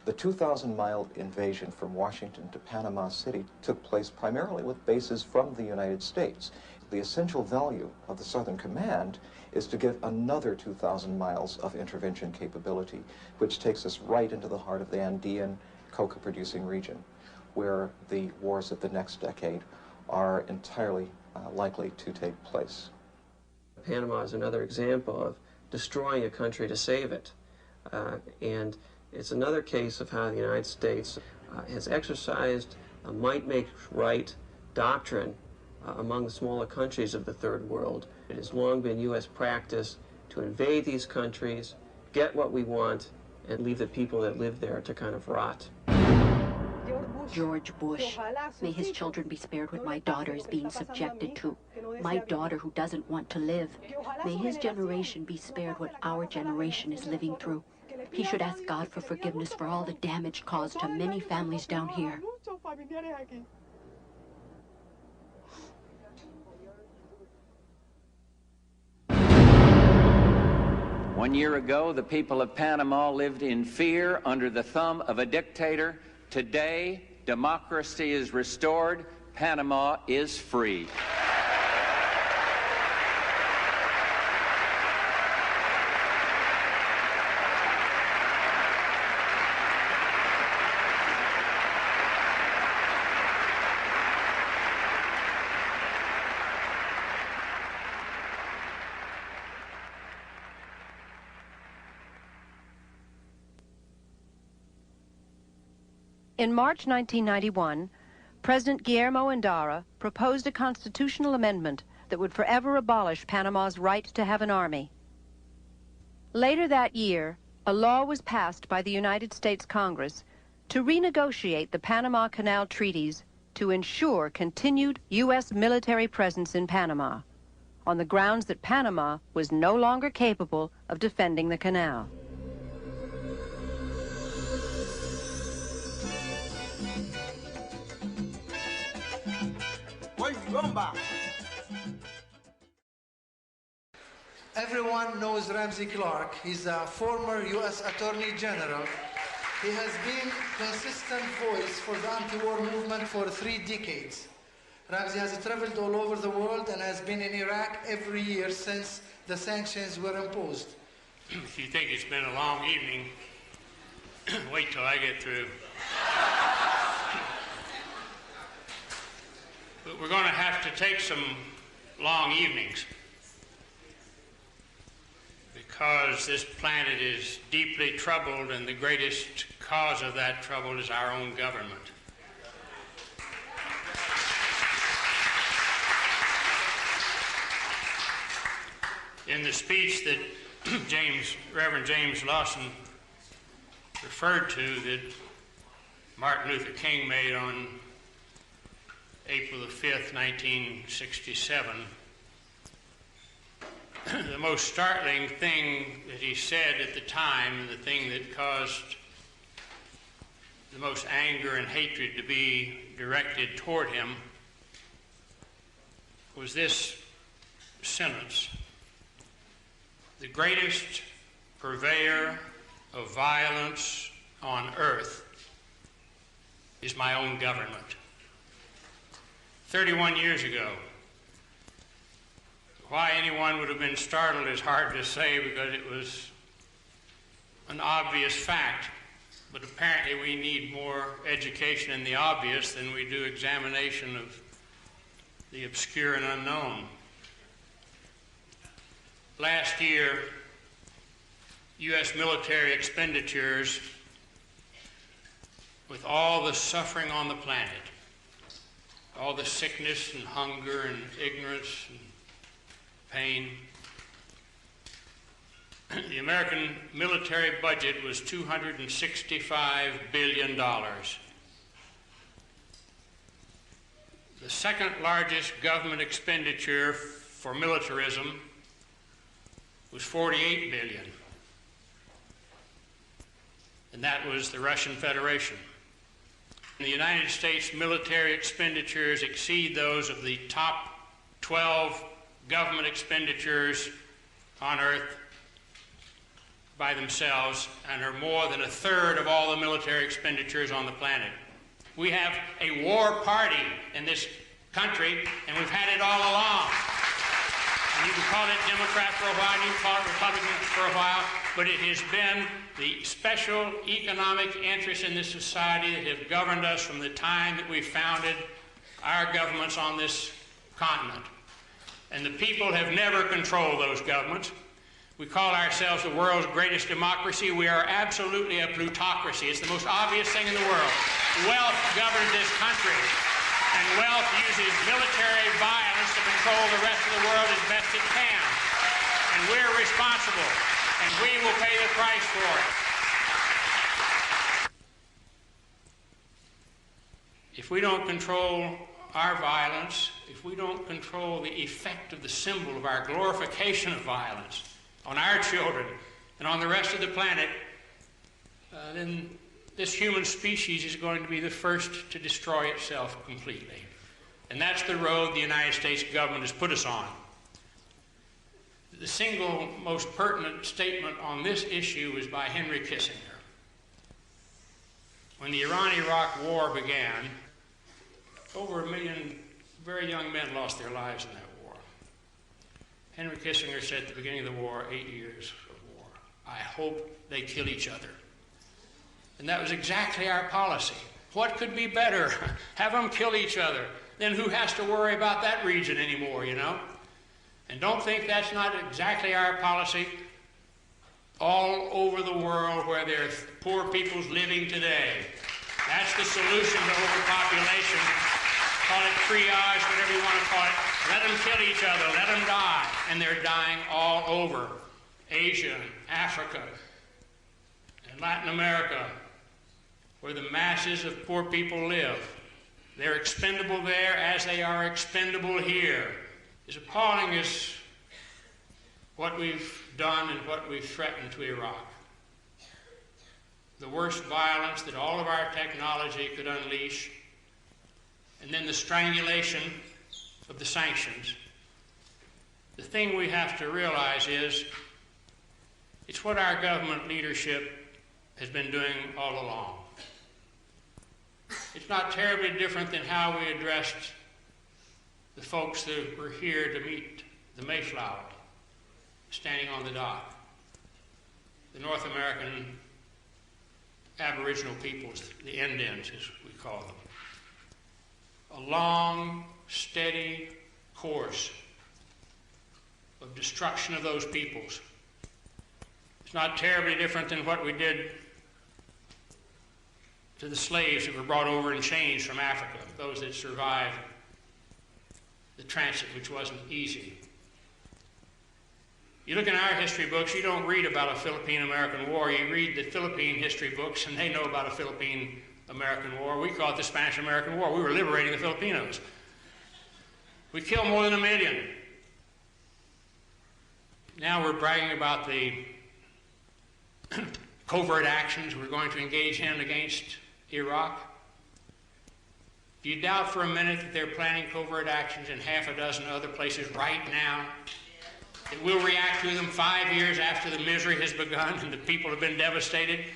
The 2,000-mile invasion from Washington to Panama City took place primarily with bases from the United States. The essential value of the Southern Command is to give another 2,000 miles of intervention capability, which takes us right into the heart of the Andean coca-producing region, where the wars of the next decade are entirely likely to take place. Panama is another example of destroying a country to save it. And it's another case of how the United States has exercised a might-make-right doctrine among the smaller countries of the Third World. It has long been U.S. practice to invade these countries, get what we want, and leave the people that live there to kind of rot. George Bush, may his children be spared what my daughter is being subjected to. My daughter who doesn't want to live. May his generation be spared what our generation is living through. He should ask God for forgiveness for all the damage caused to many families down here. One year ago, the people of Panama lived in fear under the thumb of a dictator. Today, democracy is restored. Panama is free. In March 1991, President Guillermo Endara proposed a constitutional amendment that would forever abolish Panama's right to have an army. Later that year, a law was passed by the United States Congress to renegotiate the Panama Canal treaties to ensure continued U.S. military presence in Panama, on the grounds that Panama was no longer capable of defending the canal. Everyone knows Ramsey Clark. He's a former U.S. Attorney General. He has been consistent voice for the anti-war movement for 3 decades. Ramsey has traveled all over the world and has been in Iraq every year since the sanctions were imposed. If you think it's been a long evening, wait till I get through. But we're going to have to take some long evenings because this planet is deeply troubled, and the greatest cause of that trouble is our own government. In the speech that Reverend James Lawson referred to, that Martin Luther King made on April the 5th, 1967, the most startling thing that he said at the time, and the thing that caused the most anger and hatred to be directed toward him, was this sentence: "The greatest purveyor of violence on earth is my own government." 31 years ago. Why anyone would have been startled is hard to say, because it was an obvious fact. But apparently we need more education in the obvious than we do examination of the obscure and unknown. Last year, U.S. military expenditures, with all the suffering on the planet, all the sickness and hunger and ignorance and pain, the American military budget was $265 billion. The second largest government expenditure for militarism was $48 billion, and that was the Russian Federation. The United States military expenditures exceed those of the top 12 government expenditures on earth by themselves, and are more than a third of all the military expenditures on the planet. We have a war party in this country, and we've had it all along. And you can call it Democrat for a while, you can call it Republican for a while, but it has been the special economic interests in this society that have governed us from the time that we founded our governments on this continent. And the people have never controlled those governments. We call ourselves the world's greatest democracy. We are absolutely a plutocracy. It's the most obvious thing in the world. Wealth governs this country, and wealth uses military violence to control the rest of the world as best it can. And we're responsible, and we will pay the price for it. If we don't control our violence, if we don't control the effect of the symbol of our glorification of violence on our children and on the rest of the planet, then this human species is going to be the first to destroy itself completely. And that's the road the United States government has put us on. The single most pertinent statement on this issue is by Henry Kissinger. When the Iran-Iraq War began, over 1 million very young men lost their lives in that war. Henry Kissinger said at the beginning of the war, 8 years of war, "I hope they kill each other." And that was exactly our policy. What could be better? Have them kill each other. Then who has to worry about that region anymore, you know? And don't think that's not exactly our policy. All over the world where there are poor peoples living today, that's the solution to overpopulation. Call it triage, whatever you want to call it. Let them kill each other, let them die. And they're dying all over Asia, Africa, and Latin America, where the masses of poor people live. They're expendable there as they are expendable here. As appalling as what we've done and what we've threatened to Iraq, the worst violence that all of our technology could unleash, and then the strangulation of the sanctions, the thing we have to realize is it's what our government leadership has been doing all along. It's not terribly different than how we addressed the folks that were here to meet the Mayflower, standing on the dock, the North American Aboriginal peoples, the Indians as we call them. A long, steady course of destruction of those peoples. It's not terribly different than what we did to the slaves that were brought over in chains from Africa, those that survived the transit, which wasn't easy. You look in our history books, you don't read about a Philippine-American war. You read the Philippine history books, and they know about a Philippine-American war. We call it the Spanish-American War. We were liberating the Filipinos. We killed more than 1 million. Now we're bragging about the covert actions we're going to engage in against Iraq. If you doubt for a minute that they're planning covert actions in half a dozen other places right now, that we'll react to them 5 years after the misery has begun and the people have been devastated,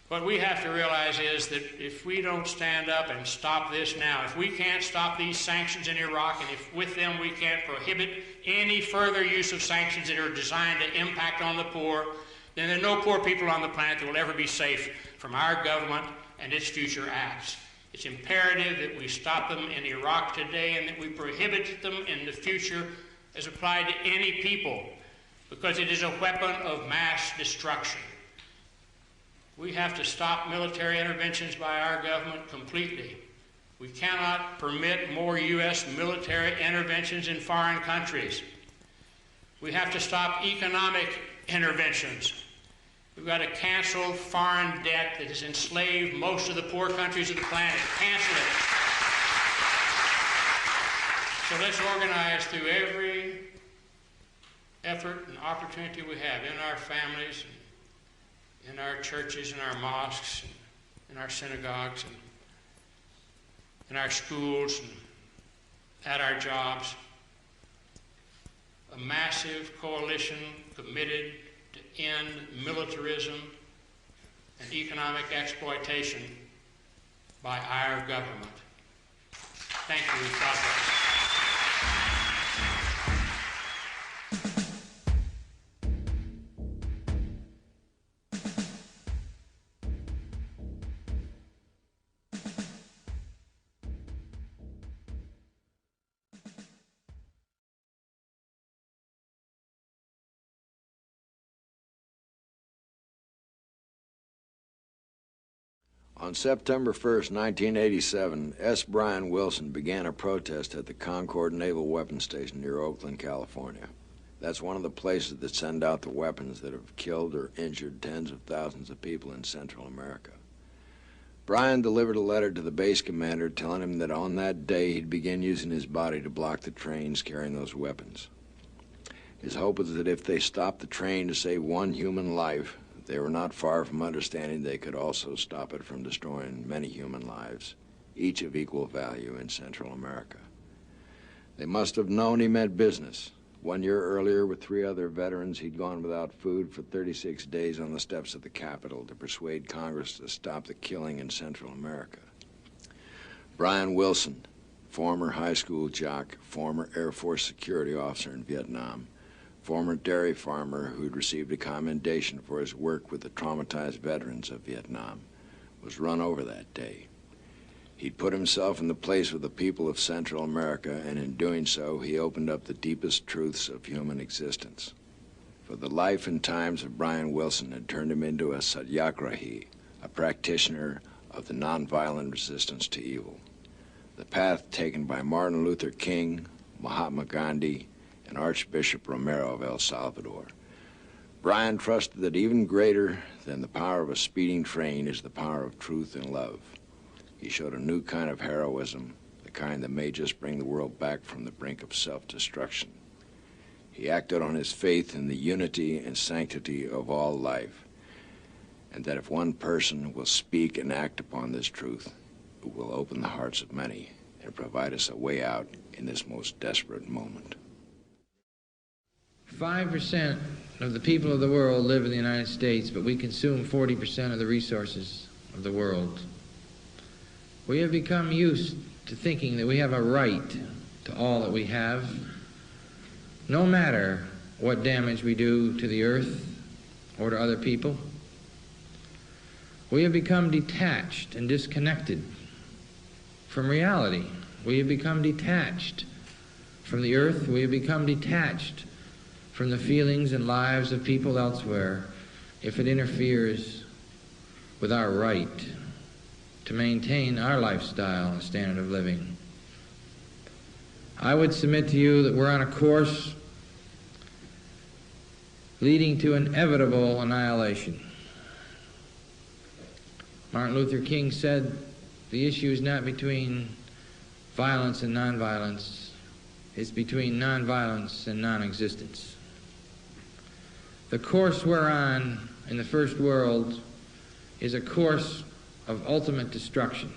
what we have to realize is that if we don't stand up and stop this now, if we can't stop these sanctions in Iraq, and if with them we can't prohibit any further use of sanctions that are designed to impact on the poor, then there are no poor people on the planet that will ever be safe from our government and its future acts. It's imperative that we stop them in Iraq today and that we prohibit them in the future as applied to any people, because it is a weapon of mass destruction. We have to stop military interventions by our government completely. We cannot permit more U.S. military interventions in foreign countries. We have to stop economic interventions. We've got to cancel foreign debt that has enslaved most of the poor countries of the planet. Cancel it. So let's organize through every effort and opportunity we have in our families, in our churches, in our mosques, in our synagogues, and in our schools, and at our jobs, a massive coalition committed to end militarism and economic exploitation by our government. Thank you, and God bless. On September 1st, 1987, S. Brian Wilson began a protest at the Concord Naval Weapons Station near Oakland, California. That's one of the places that send out the weapons that have killed or injured tens of thousands of people in Central America. Brian delivered a letter to the base commander telling him that on that day he'd begin using his body to block the trains carrying those weapons. His hope was that if they stopped the train to save one human life, they were not far from understanding they could also stop it from destroying many human lives, each of equal value in Central America. They must have known he meant business. 1 year earlier, with 3 other veterans, he'd gone without food for 36 days on the steps of the Capitol to persuade Congress to stop the killing in Central America. Brian Wilson, former high school jock, former Air Force security officer in Vietnam, former dairy farmer who'd received a commendation for his work with the traumatized veterans of Vietnam, was run over that day. He'd put himself in the place of the people of Central America, and in doing so, he opened up the deepest truths of human existence. For the life and times of Brian Wilson had turned him into a satyagrahi, a practitioner of the nonviolent resistance to evil. The path taken by Martin Luther King, Mahatma Gandhi, and Archbishop Romero of El Salvador. Brian trusted that even greater than the power of a speeding train is the power of truth and love. He showed a new kind of heroism, the kind that may just bring the world back from the brink of self-destruction. He acted on his faith in the unity and sanctity of all life, and that if one person will speak and act upon this truth, it will open the hearts of many and provide us a way out in this most desperate moment. 5% of the people of the world live in the United States, but we consume 40% of the resources of the world. We have become used to thinking that we have a right to all that we have, no matter what damage we do to the earth or to other people. We have become detached and disconnected from reality. We have become detached from the earth, we have become detached from the feelings and lives of people elsewhere if it interferes with our right to maintain our lifestyle and standard of living. I would submit to you that we're on a course leading to inevitable annihilation. Martin Luther King said the issue is not between violence and nonviolence, it's between nonviolence and non-existence. The course we're on in the first world is a course of ultimate destruction.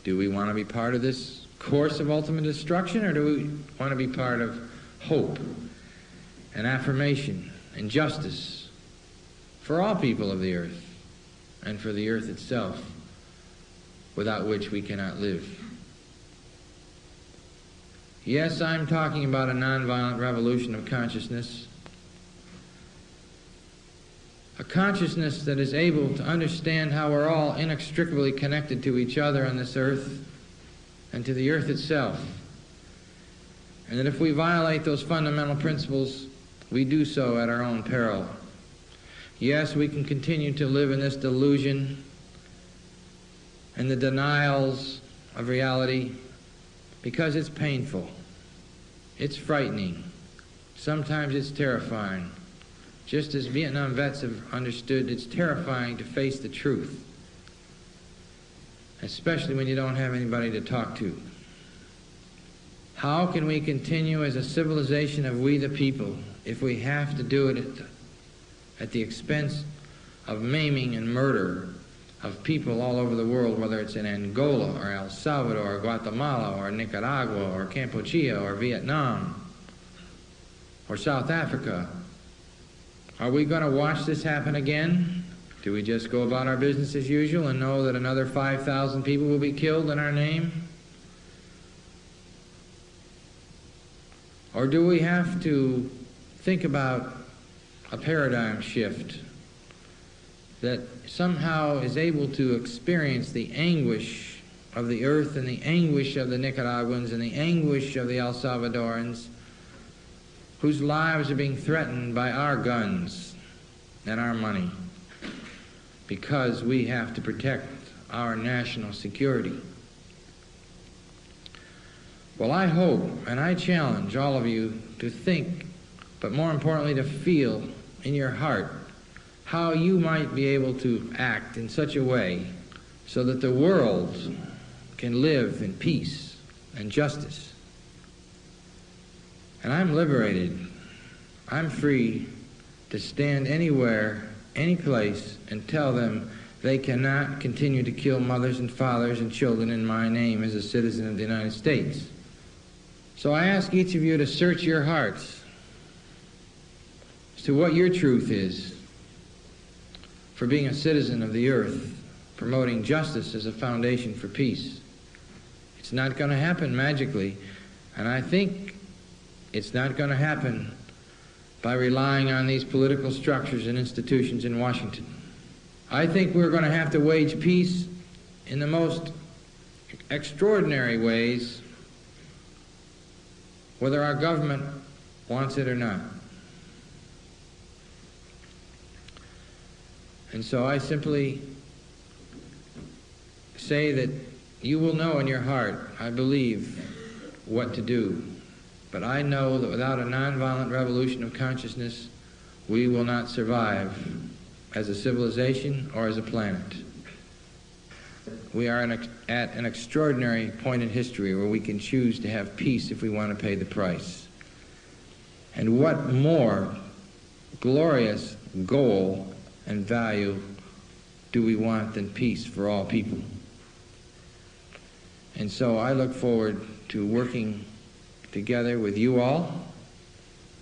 Do we want to be part of this course of ultimate destruction, or do we want to be part of hope and affirmation and justice for all people of the earth and for the earth itself, without which we cannot live? Yes, I'm talking about a nonviolent revolution of consciousness, a consciousness that is able to understand how we're all inextricably connected to each other on this earth and to the earth itself, and that if we violate those fundamental principles, we do so at our own peril. Yes, we can continue to live in this delusion and the denials of reality because it's painful, it's frightening, sometimes it's terrifying. Just as Vietnam vets have understood, it's terrifying to face the truth, especially when you don't have anybody to talk to. How can we continue as a civilization of we the people if we have to do it at the expense of maiming and murder of people all over the world, whether it's in Angola or El Salvador or Guatemala or Nicaragua or Cambodia or Vietnam or South Africa? Are we going to watch this happen again? Do we just go about our business as usual and know that another 5,000 people will be killed in our name? Or do we have to think about a paradigm shift that somehow is able to experience the anguish of the earth and the anguish of the Nicaraguans and the anguish of the El Salvadorans, whose lives are being threatened by our guns and our money because we have to protect our national security? Well, I hope and I challenge all of you to think, but more importantly to feel in your heart how you might be able to act in such a way so that the world can live in peace and justice. And I'm liberated. I'm free to stand anywhere, any place, and tell them they cannot continue to kill mothers and fathers and children in my name as a citizen of the United States. So I ask each of you to search your hearts as to what your truth is for being a citizen of the earth, promoting justice as a foundation for peace. It's not going to happen magically, and I think it's not going to happen by relying on these political structures and institutions in Washington. I think we're going to have to wage peace in the most extraordinary ways, whether our government wants it or not. And so I simply say that you will know in your heart, I believe, what to do. But I know that without a nonviolent revolution of consciousness, we will not survive as a civilization or as a planet. We are at an extraordinary point in history where we can choose to have peace if we want to pay the price. And what more glorious goal and value do we want than peace for all people? And so I look forward to working together with you all,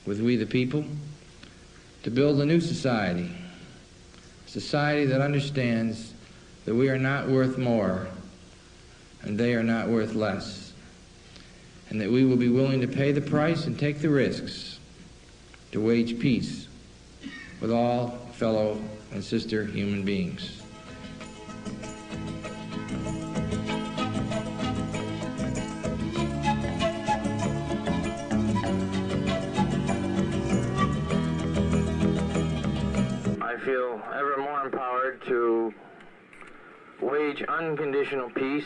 with we the people, to build a new society, a society that understands that we are not worth more and they are not worth less, and that we will be willing to pay the price and take the risks to wage peace with all fellow and sister human beings. feel ever more empowered to wage unconditional peace